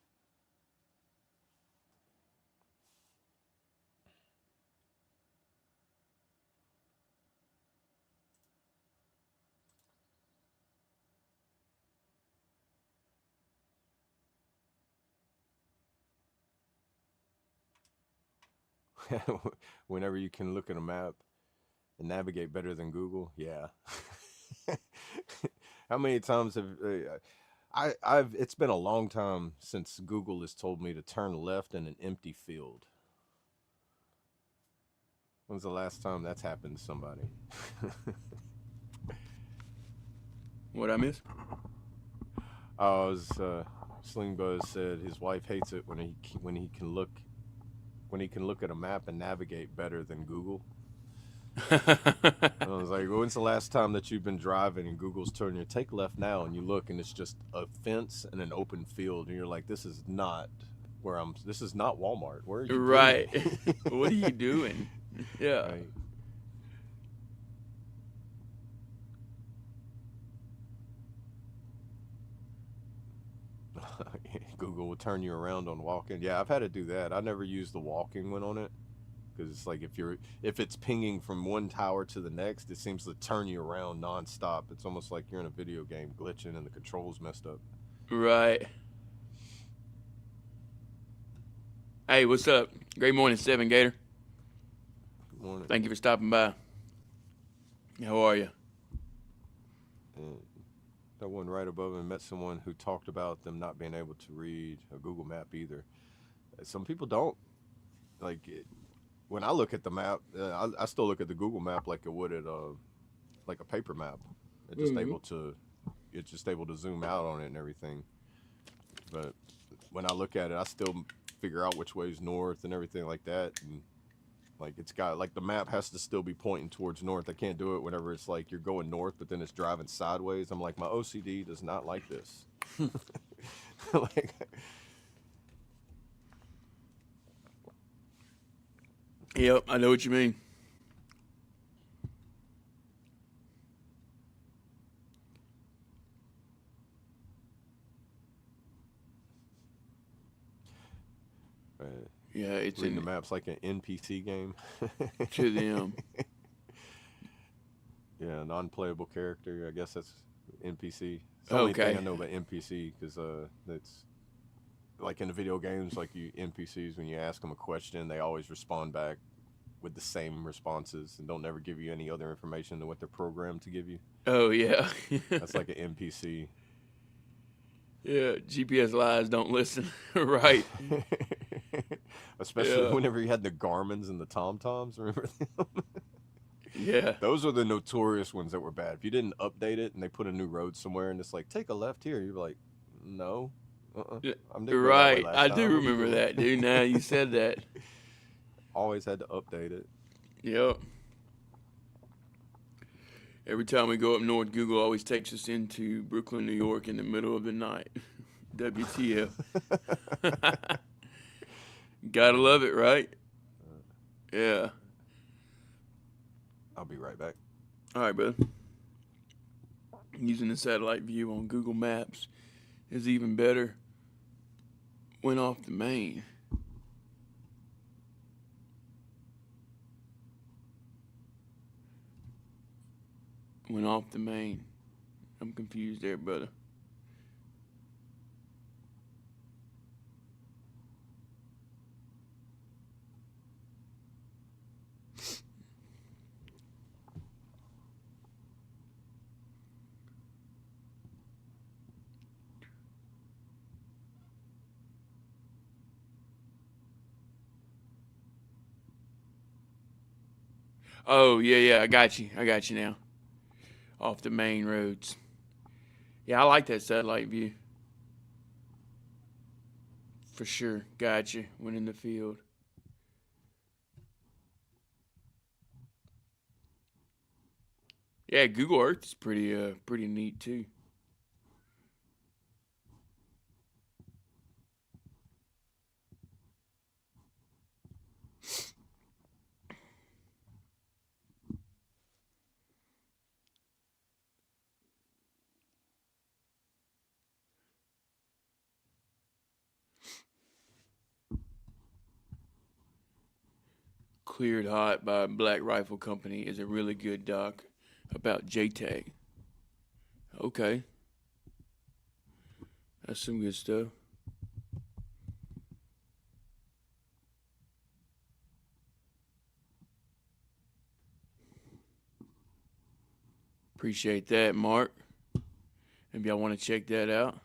Whenever you can look at a map and navigate better than Google, yeah. How many times have I've it's been a long time since Google has told me to turn left in an empty field. When's the last time that's happened to somebody? What I miss? Sling Buzz said his wife hates it when he can look at a map and navigate better than Google. I was like, when's the last time that you've been driving and Google's telling you take left now, and you look and it's just a fence and an open field, and you're like, this is not Walmart. Where are you? Right. What are you doing? Yeah. Right. Google will turn you around on walking. Yeah, I've had to do that. I never used the walking one on it because it's like if it's pinging from one tower to the next, it seems to turn you around nonstop. It's almost like you're in a video game glitching and the controls messed up. Right. Hey, what's up? Great morning, 7 Gator. Good morning. Thank you for stopping by. How are you? And that one right above him met someone who talked about them not being able to read a Google map either. Some people don't. When I look at the map, I still look at the Google map like it would at like a paper map. It's just able to zoom out on it and everything. But when I look at it, I still figure out which way is north and everything like that. And like it's got like the map has to still be pointing towards north. I can't do it whenever it's like you're going north, but then it's driving sideways. I'm like, my OCD does not like this. Like, Yep, I know what you mean. Yeah, it's reading the maps like an NPC game. To them. Yeah, non-playable character. I guess that's NPC. It's the only thing I know about NPC because it's like in the video games, like NPCs, when you ask them a question, they always respond back with the same responses and don't never give you any other information than what they're programmed to give you. Oh, yeah. That's like an NPC. Yeah, GPS lies, don't listen. Right. Especially whenever you had the Garmins and the TomToms, remember them? Yeah. Those are the notorious ones that were bad. If you didn't update it and they put a new road somewhere and it's like, take a left here, you're like, no. Right. I do remember that, dude. Now you said that. Always had to update it. Yep. Every time we go up north, Google always takes us into Brooklyn, New York in the middle of the night. WTF. Gotta love it, right? Yeah. I'll be right back. All right, bud. Using the satellite view on Google Maps is even better when off the main. Went off the main. I'm confused there, brother. Oh, yeah, I got you now. Off the main roads. Yeah, I like that satellite view. For sure. Got you. Went in the field. Yeah, Google Earth is pretty neat too. Cleared Hot by Black Rifle Company is a really good doc about JTAG. Okay. That's some good stuff. Appreciate that, Mark. Maybe y'all want to check that out.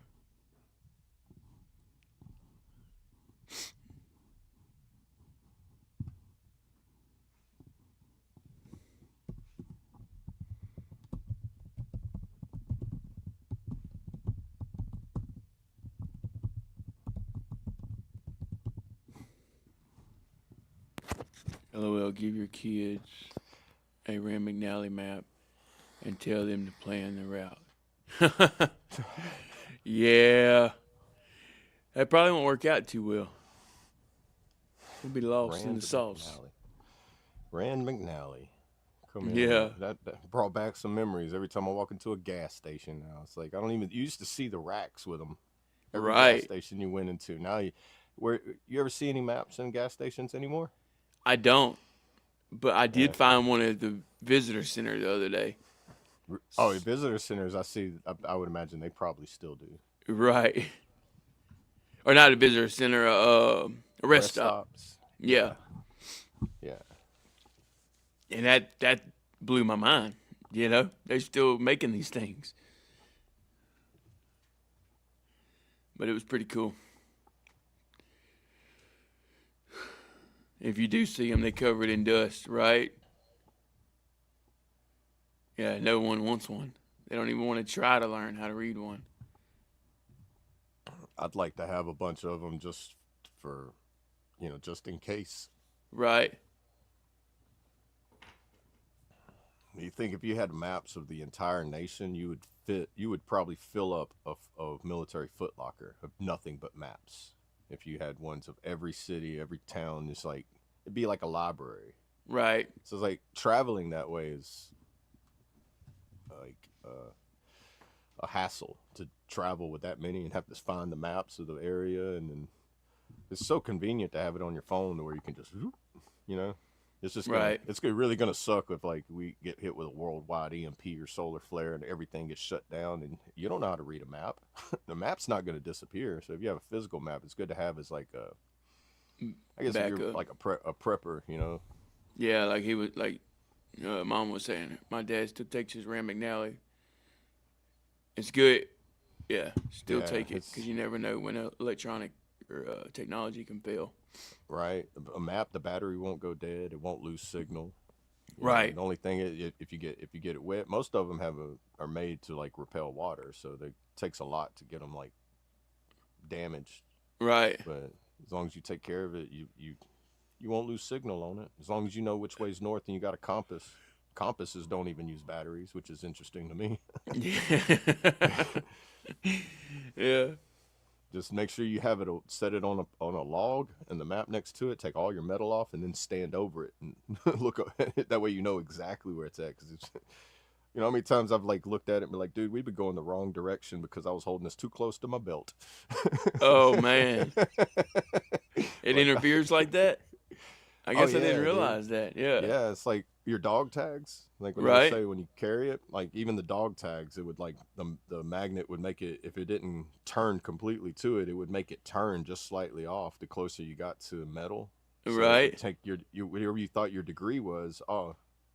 LOL, give your kids a Rand McNally map and tell them to plan the route. Yeah. That probably won't work out too well. We'll be lost in the sauce. Rand McNally. Come in. Yeah. That brought back some memories. Every time I walk into a gas station now, it's like I don't even. You used to see the racks with them. Every gas station you went into. Now, you ever see any maps in gas stations anymore? I don't, but I did find one at the visitor center the other day. Oh, visitor centers, I see. I would imagine they probably still do. Right. Or not a visitor center, a rest stop. Stops. Yeah. Yeah. And that blew my mind. You know, they're still making these things. But it was pretty cool. If you do see them, they cover it in dust, right? Yeah, no one wants one. They don't even want to try to learn how to read one. I'd like to have a bunch of them just for, just in case. Right. You think if you had maps of the entire nation, you would probably fill up a military footlocker of nothing but maps. If you had ones of every city, every town, it'd be like a library. Right. So it's like traveling that way is like a hassle to travel with that many and have to find the maps of the area, and then it's so convenient to have it on your phone where you can just, it's just it's really gonna suck if we get hit with a worldwide EMP or solar flare and everything gets shut down and you don't know how to read a map. The map's not gonna disappear. So if you have a physical map, it's good to have as like I guess if you're like a prepper, Yeah, like he was Mom was saying. My dad still takes his Rand McNally. It's good. Yeah, still take it because you never know when electronic or technology can fail. Right. A map, the battery won't go dead. It won't lose signal. Right. The only thing is if you get it wet, most of them are made to repel water, so it takes a lot to get them damaged. Right. But as long as you take care of it, you won't lose signal on it. As long as you know which way's north and you got a compass. Compasses don't even use batteries, which is interesting to me. Yeah. Just make sure you have it, set it on a log and the map next to it, take all your metal off and then stand over it and look at it. That way you know exactly where it's at. Because it's, how many times I've looked at it and be like, dude, we've been going the wrong direction because I was holding this too close to my belt. Oh, man. It interferes like that? I guess I didn't realize that. Yeah. Yeah, it's like your dog tags. When right. they say when you carry it, even the dog tags, it would the magnet would make it, if it didn't turn completely to it, it would make it turn just slightly off the closer you got to metal. So right. Take whatever you thought your degree was,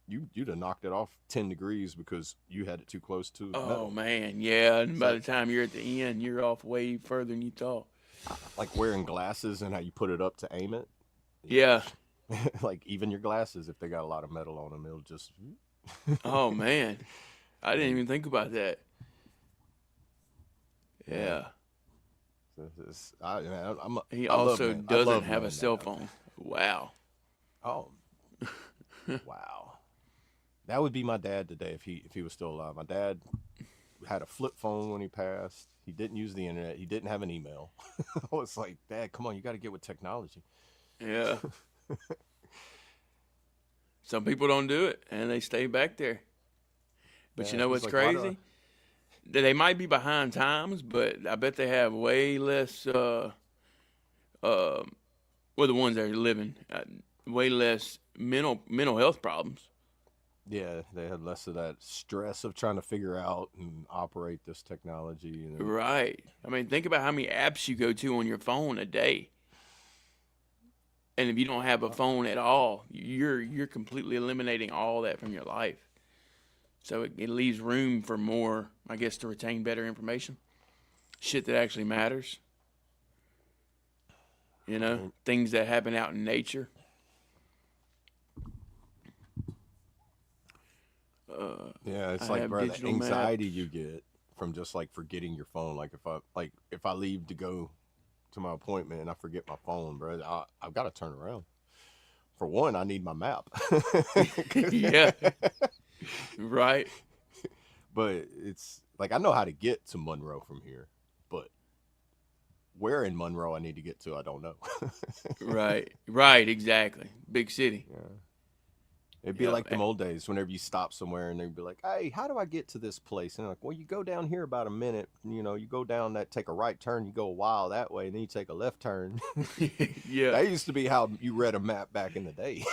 you'd have knocked it off 10 degrees because you had it too close to metal. Oh, man, yeah. And by the time you're at the end, you're off way further than you thought. Like wearing glasses and how you put it up to aim it. Yeah. Like even your glasses, if they got a lot of metal on them, it'll just. Oh man, I didn't even think about that. Yeah. I He love also man. I doesn't love have a man cell nav. phone. Wow. Oh, wow. That would be my dad today if he was still alive. My dad had a flip phone when he passed. He didn't use the internet. He didn't have an email. I was like, Dad, come on, you got to get with technology. Yeah. Some people don't do it, and they stay back there. But you Yeah, know he's what's like, why do crazy? They might be behind times, but I bet they have way less. Well, the ones that are living, way less mental health problems. Yeah, they had less of that stress of trying to figure out and operate this technology. Right. I mean, think about how many apps you go to on your phone a day. And if you don't have a phone at all, you're completely eliminating all that from your life. So it leaves room for more, I guess, to retain better information. Shit that actually matters. You know, things that happen out in nature. Yeah, it's I like, have bro, the digital anxiety maps. you get from just like forgetting your phone. Like if I leave to go to my appointment and I forget my phone, bro, I've got to turn around. For one, I need my map. Yeah. Right. But it's like I know how to get to Monroe from here, but where in Monroe I need to get to, I don't know. Right. Right. Exactly. Big city. Yeah. It'd be Yeah. like them old days whenever you stop somewhere and they'd be like, hey, how do I get to this place? And they're like, well, you go down here about a minute, you go down that, take a right turn, you go a while that way, and then you take a left turn. Yeah. That used to be how you read a map back in the day.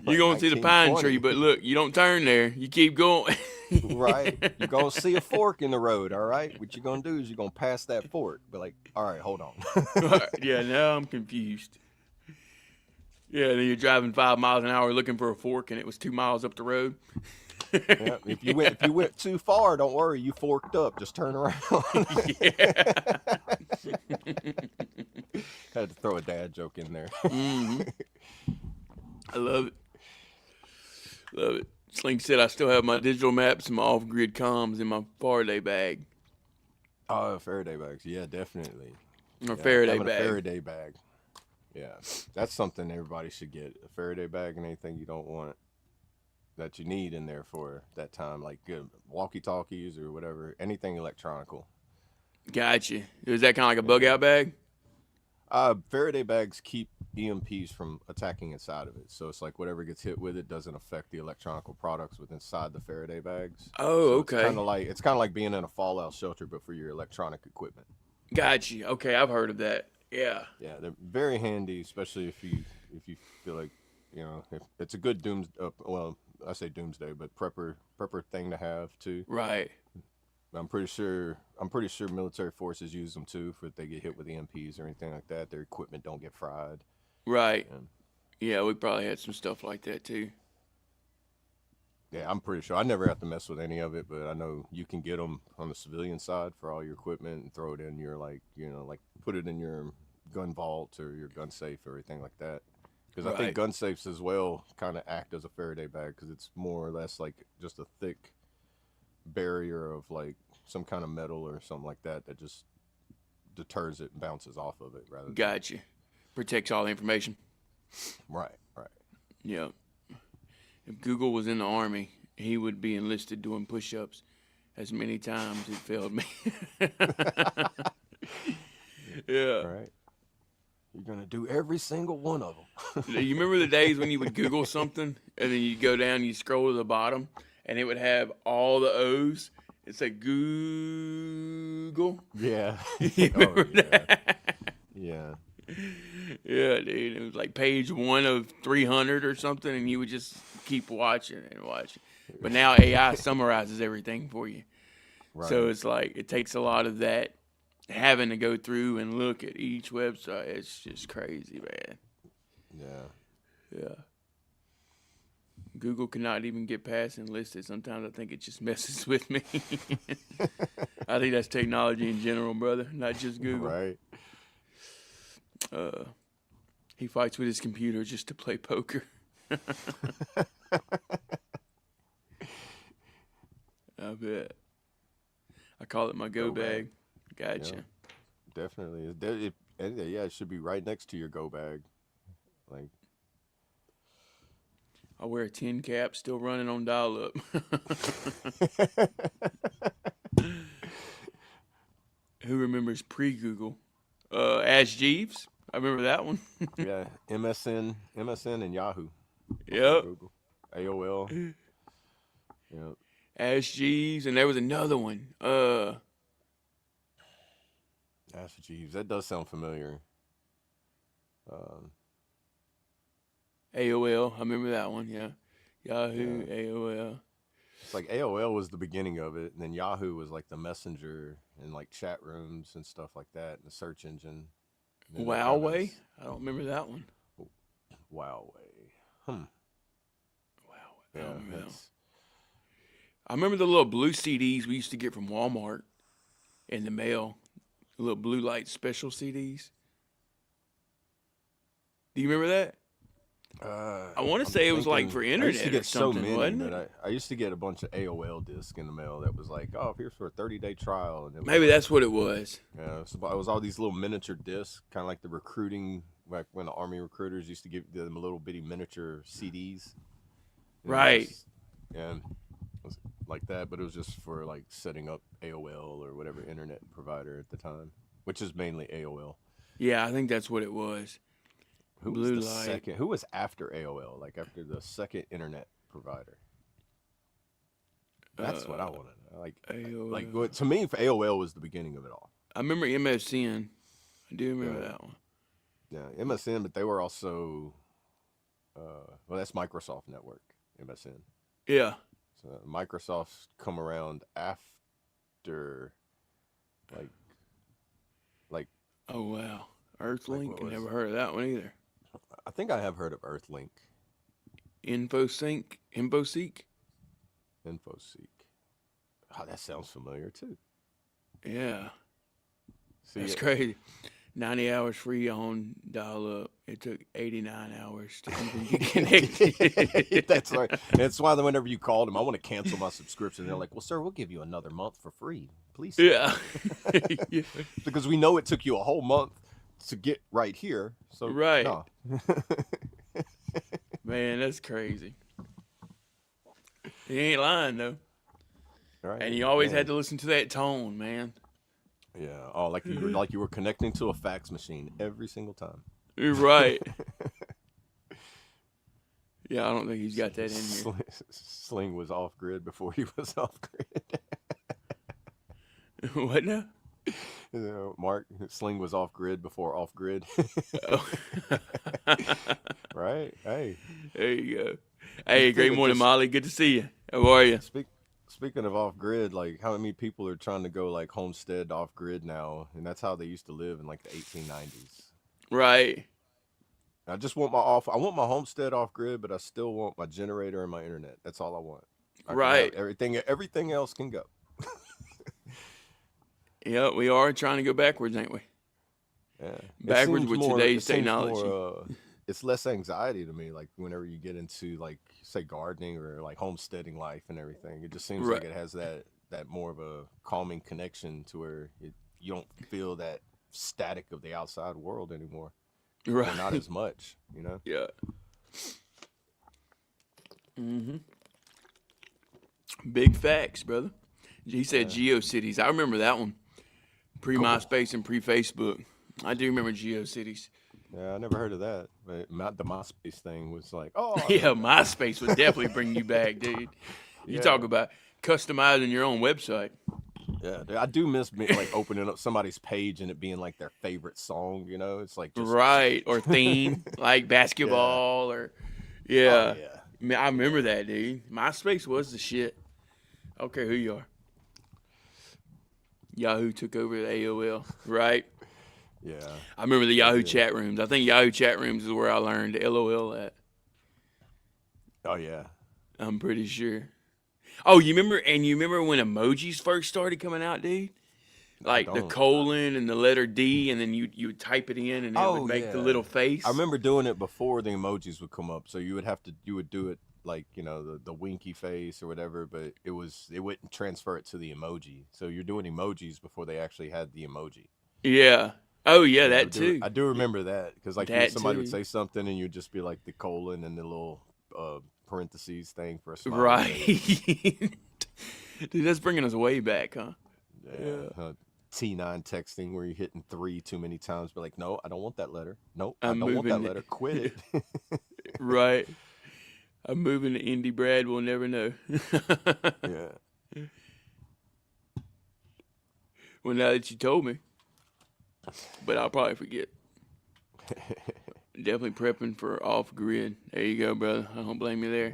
You're going to see the pine tree, but look, you don't turn there. You keep going. Right. You're going to see a fork in the road, all right? What you're going to do is you're going to pass that fork. Be like, all right, hold on. Yeah, now I'm confused. Yeah, then you're driving 5 miles an hour looking for a fork, and it was 2 miles up the road. Yeah, if you went too far, don't worry, you forked up. Just turn around. Yeah. Had to throw a dad joke in there. I love it. Love it. Sling said I still have my digital maps and my off-grid comms in my Faraday bag. Oh, Faraday bags. Yeah, definitely. Or Faraday having bag. a Faraday bag. Yeah, that's something everybody should get. A Faraday bag and anything you don't want that you need in there for that time, like walkie-talkies or whatever, anything electronical. Gotcha. Is that kind of like a bug-out bag? Faraday bags keep EMPs from attacking inside of it. So it's like whatever gets hit with it doesn't affect the electronical products within inside the Faraday bags. Oh, So okay. It's kind of like being in a fallout shelter, but for your electronic equipment. Gotcha. Okay, I've heard of that. Yeah. Yeah, they're very handy, especially if you feel like if it's a good well, I say doomsday, but prepper thing to have too. Right. I'm pretty sure military forces use them too for if they get hit with EMPs or anything like that. Their equipment don't get fried. Right. And, Yeah, we probably had some stuff like that too. yeah, I'm pretty sure. I never have to mess with any of it, but I know you can get them on the civilian side for all your equipment and throw it in your like put it in your gun vault or your gun safe or anything like that. Because I think gun safes as well kind of act as a Faraday bag because it's more or less like just a thick barrier of like some kind of metal or something like that just deters it and bounces off of it rather than... Gotcha. Protects all the information. Right. Yeah. If Google was in the Army, he would be enlisted doing push-ups as many times it failed me. Yeah. Right. You're going to do every single one of them. You remember the days when you would Google something and then you go down, you scroll to the bottom, and it would have all the O's? It's like Google. Yeah. You remember that? Yeah. Yeah, dude. It was like page 1 of 300 or something, and you would just keep watching and watching. But now AI summarizes everything for you. Right. So it's like it takes a lot of that having to go through and look at each website. It's just crazy, man. Yeah. Google cannot even get past enlisted. Sometimes I think it just messes with me. I think that's technology in general, brother, not just Google. Right. He fights with his computer just to play poker. I bet. I call it my go bag. Gotcha. Yeah, definitely. It should be right next to your go bag. Like, I wear a tin cap, still running on dial-up. Who remembers pre-Google? Ask Jeeves. I remember that one. yeah, MSN and Yahoo. Yep. Google. AOL. Yep. Ask Jeeves, and there was another one. Ask Jeeves. That does sound familiar. AOL. I remember that one. Yeah. Yahoo, AOL. It's like AOL was the beginning of it, and then Yahoo was like the messenger and like chat rooms and stuff like that, and the search engine. Wowway? I don't remember that one. Wowway. Wow. I Yeah, don't remember that one. that's- I remember the little blue CDs we used to get from Walmart in the mail. The little blue light special CDs. Do you remember that? I want to say it was like for I used internet to or get so something, many, wasn't but it? I used to get a bunch of AOL discs in the mail that was like, oh, here's for a 30-day trial. And it was Maybe like, that's what it was. yeah, it was all these little miniature discs, kind of like the recruiting, like when the Army recruiters used to give them little bitty miniature CDs. And it Right. was- yeah, it was like that, but it was just for like setting up AOL or whatever internet provider at the time, which is mainly AOL. Yeah, I think that's what it was. Who Blue was the light. second? Who was after AOL? Like after the second internet provider? That's what I want to know. Like AOL. what, to me, AOL was the beginning of it all. I remember MSN. I do remember Yeah. that one. Yeah, MSN, but they were also, well, that's Microsoft Network, MSN. Yeah. So Microsoft's come around after, like Oh, wow. Earthlink. what I was never it? heard of that one either. I think I have heard of Earthlink, InfoSeek. InfoSeek. Oh, that sounds familiar too. Yeah. See, That's crazy. 90 hours free on dial-up. It took 89 hours to even get connected. That's right. That's why whenever you called them, I want to cancel my subscription. They're like, well, sir, we'll give you another month for free. Please. Yeah. Yeah. Because we know it took you a whole month to get right here. So, Right. no. Man, that's crazy. He ain't lying, though. Right. And you always Yeah. had to listen to that tone, man. Yeah. Oh, like you were connecting to a fax machine every single time. You're right. Yeah, I don't think he's got that in here. Sling was off grid before he was off grid. What now? You know, Mark, Sling was off grid before off grid. Oh. Right? Hey. There you go. Hey, great of morning, just- Molly. Good to see you. How are you? Speaking of off grid, like how many people are trying to go like homestead off grid now, and that's how they used to live in like the 1890s. Right. I just want I want my homestead off grid, but I still want my generator and my internet. That's all I want. I can have Right. everything else can go. Yeah, we are trying to go backwards, ain't we? Yeah. It Backwards seems with more- today's it seems technology. more, it's less anxiety to me. Like whenever you get into like say gardening or like homesteading life and everything, it just seems like Right. it has that more of a calming connection to where you don't feel that static of the outside world anymore. Or Right. not as much, you know. Yeah. Big facts, brother. He said GeoCities. I remember that one. Pre-MySpace and pre-Facebook. I do remember GeoCities. Yeah, I never heard of that. But the MySpace thing was like, oh, Yeah, MySpace would definitely bring you back, dude. You Yeah. talk about customizing your own website. yeah. I do miss like opening up somebody's page and it being like their favorite song. You know, it's like just, Right. Or theme, like basketball or, yeah. Oh, yeah. Man, I remember that, dude. MySpace was the shit. I don't care who you are. Yahoo took over the AOL, right? Yeah. I remember the Yahoo chat rooms. I think Yahoo chat rooms is where I learned LOL at. Oh yeah. I'm pretty sure. Oh, you remember when emojis first started coming out, dude? I like the don't. colon and the letter D, and then you would type it in, and it would Oh make the yeah, little face. I remember doing it before the emojis would come up. So you would do it like the winky face or whatever, but it wouldn't transfer it to the emoji. So you're doing emojis before they actually had the emoji. Yeah. Oh yeah, Yeah, that too. I do remember that because like That somebody would too. say something and you'd just be like the colon and the little parentheses thing for a smiley Right. face. Dude, that's bringing us way back, huh? Yeah. T9 texting where you're hitting 3 too many times, but like, no, I don't want that letter. Nope, I I'm don't want that moving letter. Quit it. Right. I'm moving to Indy. Brad will never know. Yeah. Well, now that you told me, but I'll probably forget. Definitely prepping for off grid. There you go, brother. I don't blame you there.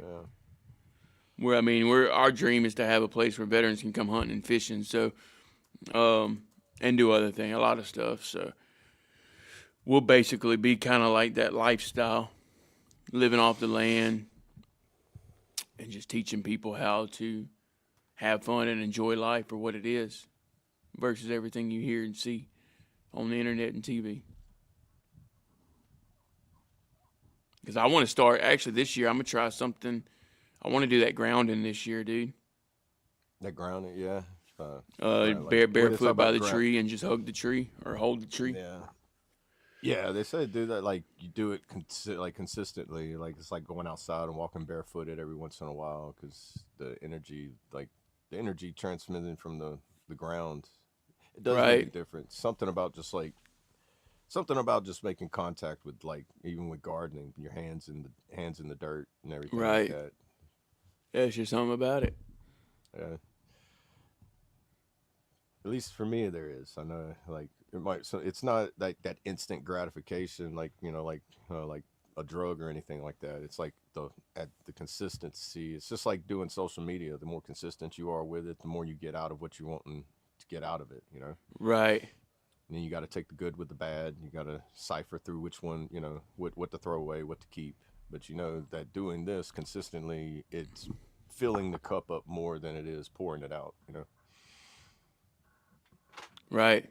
Yeah. Our dream is to have a place where veterans can come hunting and fishing, so and do other things, a lot of stuff. So we'll basically be kind of like that lifestyle, living off the land, and just teaching people how to have fun and enjoy life for what it is, versus everything you hear and see on the internet and TV. Because I want to start, actually this year, I'm going to try something. I want to do that grounding this year, dude. That grounding, yeah. Like, Barefoot by the tree and just hug the tree or hold the tree. Yeah. Yeah, they say do that like you do it consistently. Like it's like going outside and walking barefooted every once in a while because the energy transmitted from the ground, it does make a difference. Something about just making contact with like even with gardening, your hands in the dirt and everything like that. Yeah, it's just something about it. Yeah. At least for me, there is. I know, like it might. So it's not like that instant gratification, like like a drug or anything like that. It's like the consistency. It's just like doing social media. The more consistent you are with it, the more you get out of what you want to get out of it. Right. And then you got to take the good with the bad. You got to cipher through which one, what to throw away, what to keep. But that doing this consistently, it's filling the cup up more than it is pouring it out. Right.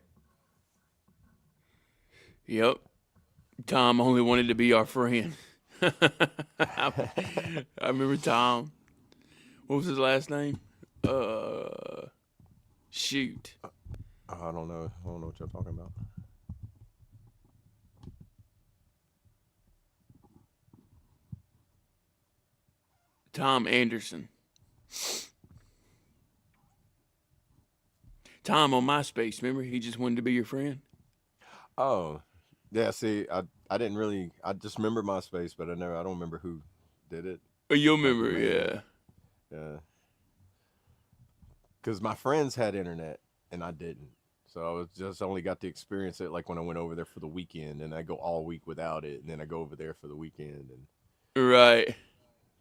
Yep. Tom only wanted to be our friend. I remember Tom. What was his last name? Shoot. I don't know. I don't know what you're talking about. Tom Anderson. Tom on MySpace, remember? He just wanted to be your friend. Oh, yeah. See, I didn't really. I just remember MySpace, but I don't remember who did it. Oh, you'll remember, yeah. Yeah. Because my friends had internet and I didn't, so I was just only got to experience it like when I went over there for the weekend, and I go all week without it, and then I go over there for the weekend, and Right.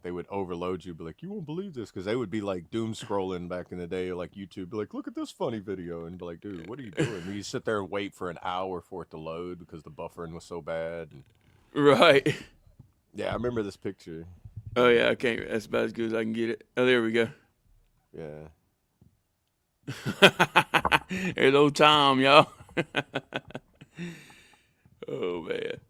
they would overload you, be like, you won't believe this, because they would be like doom scrolling back in the day, or like YouTube, be like, look at this funny video, and be like, dude, what are you doing? And you sit there and wait for an hour for it to load because the buffering was so bad. And Right. yeah, I remember this picture. Oh, yeah, I can't. That's about as good as I can get it. Oh, there we go. Yeah. There's old Tom, y'all. Oh, man.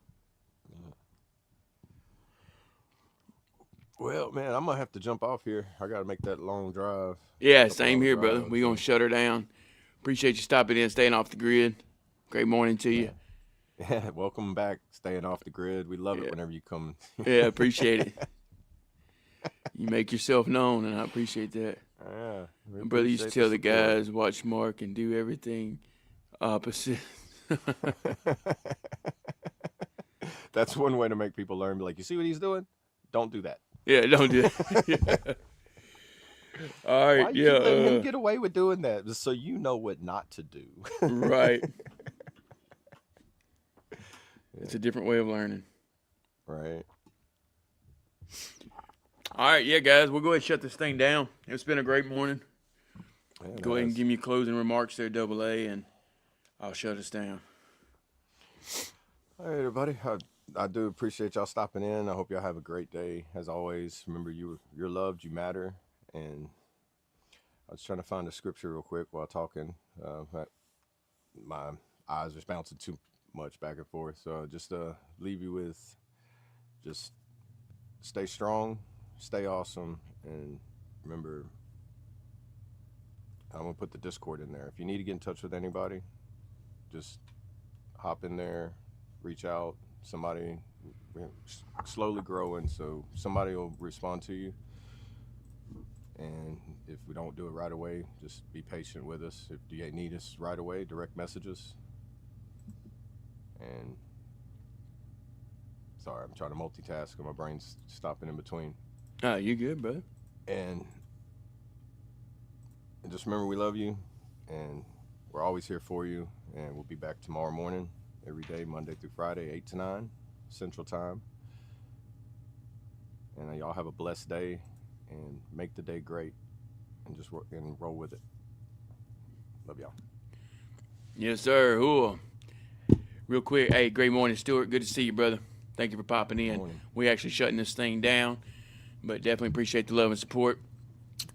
Well, man, I'm going to have to jump off here. I got to make that long drive. Yeah, same here, brother. We're going to shut her down. Appreciate you stopping in, staying off the grid. Great morning to you. Yeah, welcome back, staying off the grid. We love it whenever you come. Yeah, appreciate it. You make yourself known, and I appreciate that. Yeah. My brother used to tell the guys, watch Mark and do everything opposite. That's one way to make people learn. Be like, you see what he's doing? Don't do that. Yeah, don't do that. All right, Why you letting him get away with doing that? Just so you know what not to do. Right. It's a different way of learning. Right. All right, yeah, guys, we'll go ahead and shut this thing down. It's been a great morning. Yeah, Go ahead and give me your closing remarks there, Double A, and I'll shut us down. All right, everybody. I do appreciate y'all stopping in. I hope y'all have a great day. As always, remember you're loved, you matter. And I was trying to find the scripture real quick while talking. my eyes are bouncing too much back and forth. So just leave you with just stay strong, stay awesome, and remember, I'm going to put the Discord in there. If you need to get in touch with anybody, just hop in there, reach out. Somebody, we're slowly growing, so somebody will respond to you. And if we don't do it right away, just be patient with us. If you need us right away, direct messages. And sorry, I'm trying to multitask and my brain's stopping in between. You good, brother? And just remember, we love you, and we're always here for you. And we'll be back tomorrow morning, every day, Monday through Friday, 8 to 9 Central Time. And y'all have a blessed day, and make the day great, and just work and roll with it. Love y'all. Yes, sir. Cool. Real quick, hey, great morning, Stuart. Good to see you, brother. Thank you for popping in. Morning. We actually shutting this thing down, but definitely appreciate the love and support.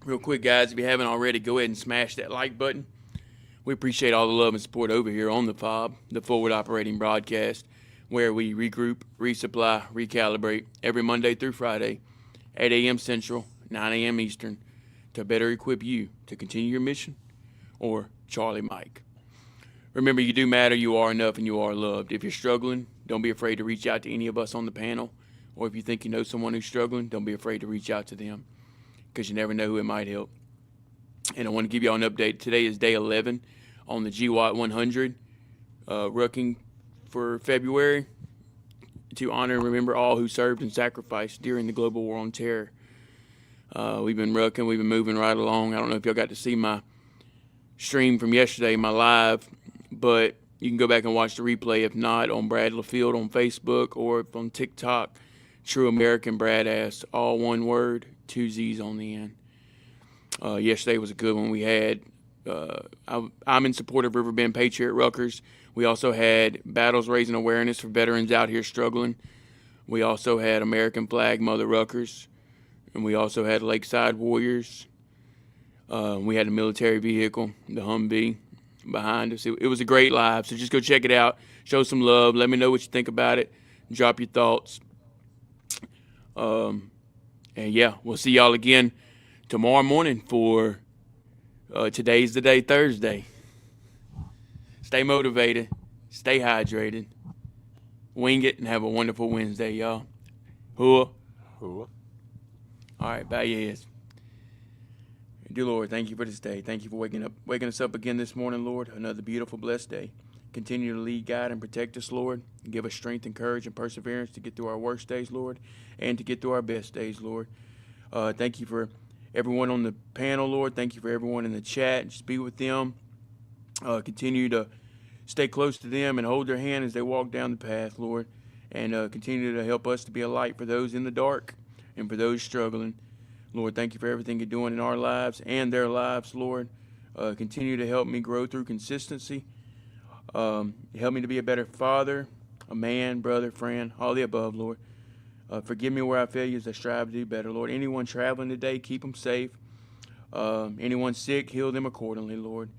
Real quick, guys, if you haven't already, go ahead and smash that like button. We appreciate all the love and support over here on the F.O.B, the Forward Operating Broadcast, where we regroup, resupply, recalibrate every Monday through Friday, 8 a.m. Central, 9 a.m. Eastern, to better equip you to continue your mission, or Charlie Mike. Remember, you do matter, you are enough, and you are loved. If you're struggling, don't be afraid to reach out to any of us on the panel, or if you think you know someone who's struggling, don't be afraid to reach out to them, because you never know who it might help. And I want to give you all an update. Today is day 11 on the GWAT 100, rucking for February, to honor and remember all who served and sacrificed during the global war on terror. We've been rucking, we've been moving right along. I don't know if y'all got to see my stream from yesterday, my live, but you can go back and watch the replay. If not, on Brad LaField on Facebook or on TikTok, True American Brad Ass, all one word, 2 Z's on the end. Yesterday was a good one. We had, I'm in support of Riverbend Patriot Ruckers. We also had battles raising awareness for veterans out here struggling. We also had American Flag Mother Ruckers. And we also had Lakeside Warriors. We had a military vehicle, the Humvee, behind us. It was a great live, so just go check it out. Show some love. Let me know what you think about it. Drop your thoughts. And yeah, we'll see y'all again tomorrow morning for Today's the Day, Thursday. Stay motivated. Stay hydrated. Wing it and have a wonderful Wednesday, y'all. Hooah. Hooah. All right, bow your heads. Dear Lord, thank you for this day. Thank you for waking us up again this morning, Lord. Another beautiful, blessed day. Continue to lead, guide, and protect us, Lord. And give us strength and courage and perseverance to get through our worst days, Lord, and to get through our best days, Lord. Thank you for everyone on the panel, Lord. Thank you for everyone in the chat. Just be with them. Continue to stay close to them and hold their hand as they walk down the path, Lord. And continue to help us to be a light for those in the dark and for those struggling. Lord, thank you for everything you're doing in our lives and their lives, Lord. Continue to help me grow through consistency. Help me to be a better father, a man, brother, friend, all the above, Lord. Forgive me where I fail you as I strive to do better, Lord. Anyone traveling today, keep them safe. Anyone sick, heal them accordingly, Lord.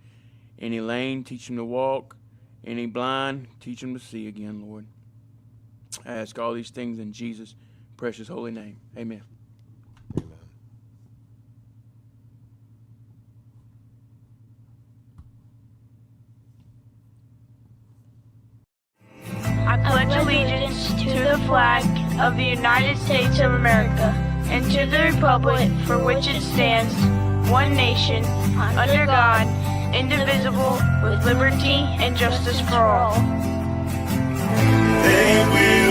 Any lame, teach them to walk. Any blind, teach them to see again, Lord. I ask all these things in Jesus' precious holy name. Amen. I pledge allegiance to the flag of the United States of America and to the republic for which it stands, one nation, under God, indivisible, with liberty and justice for all. They will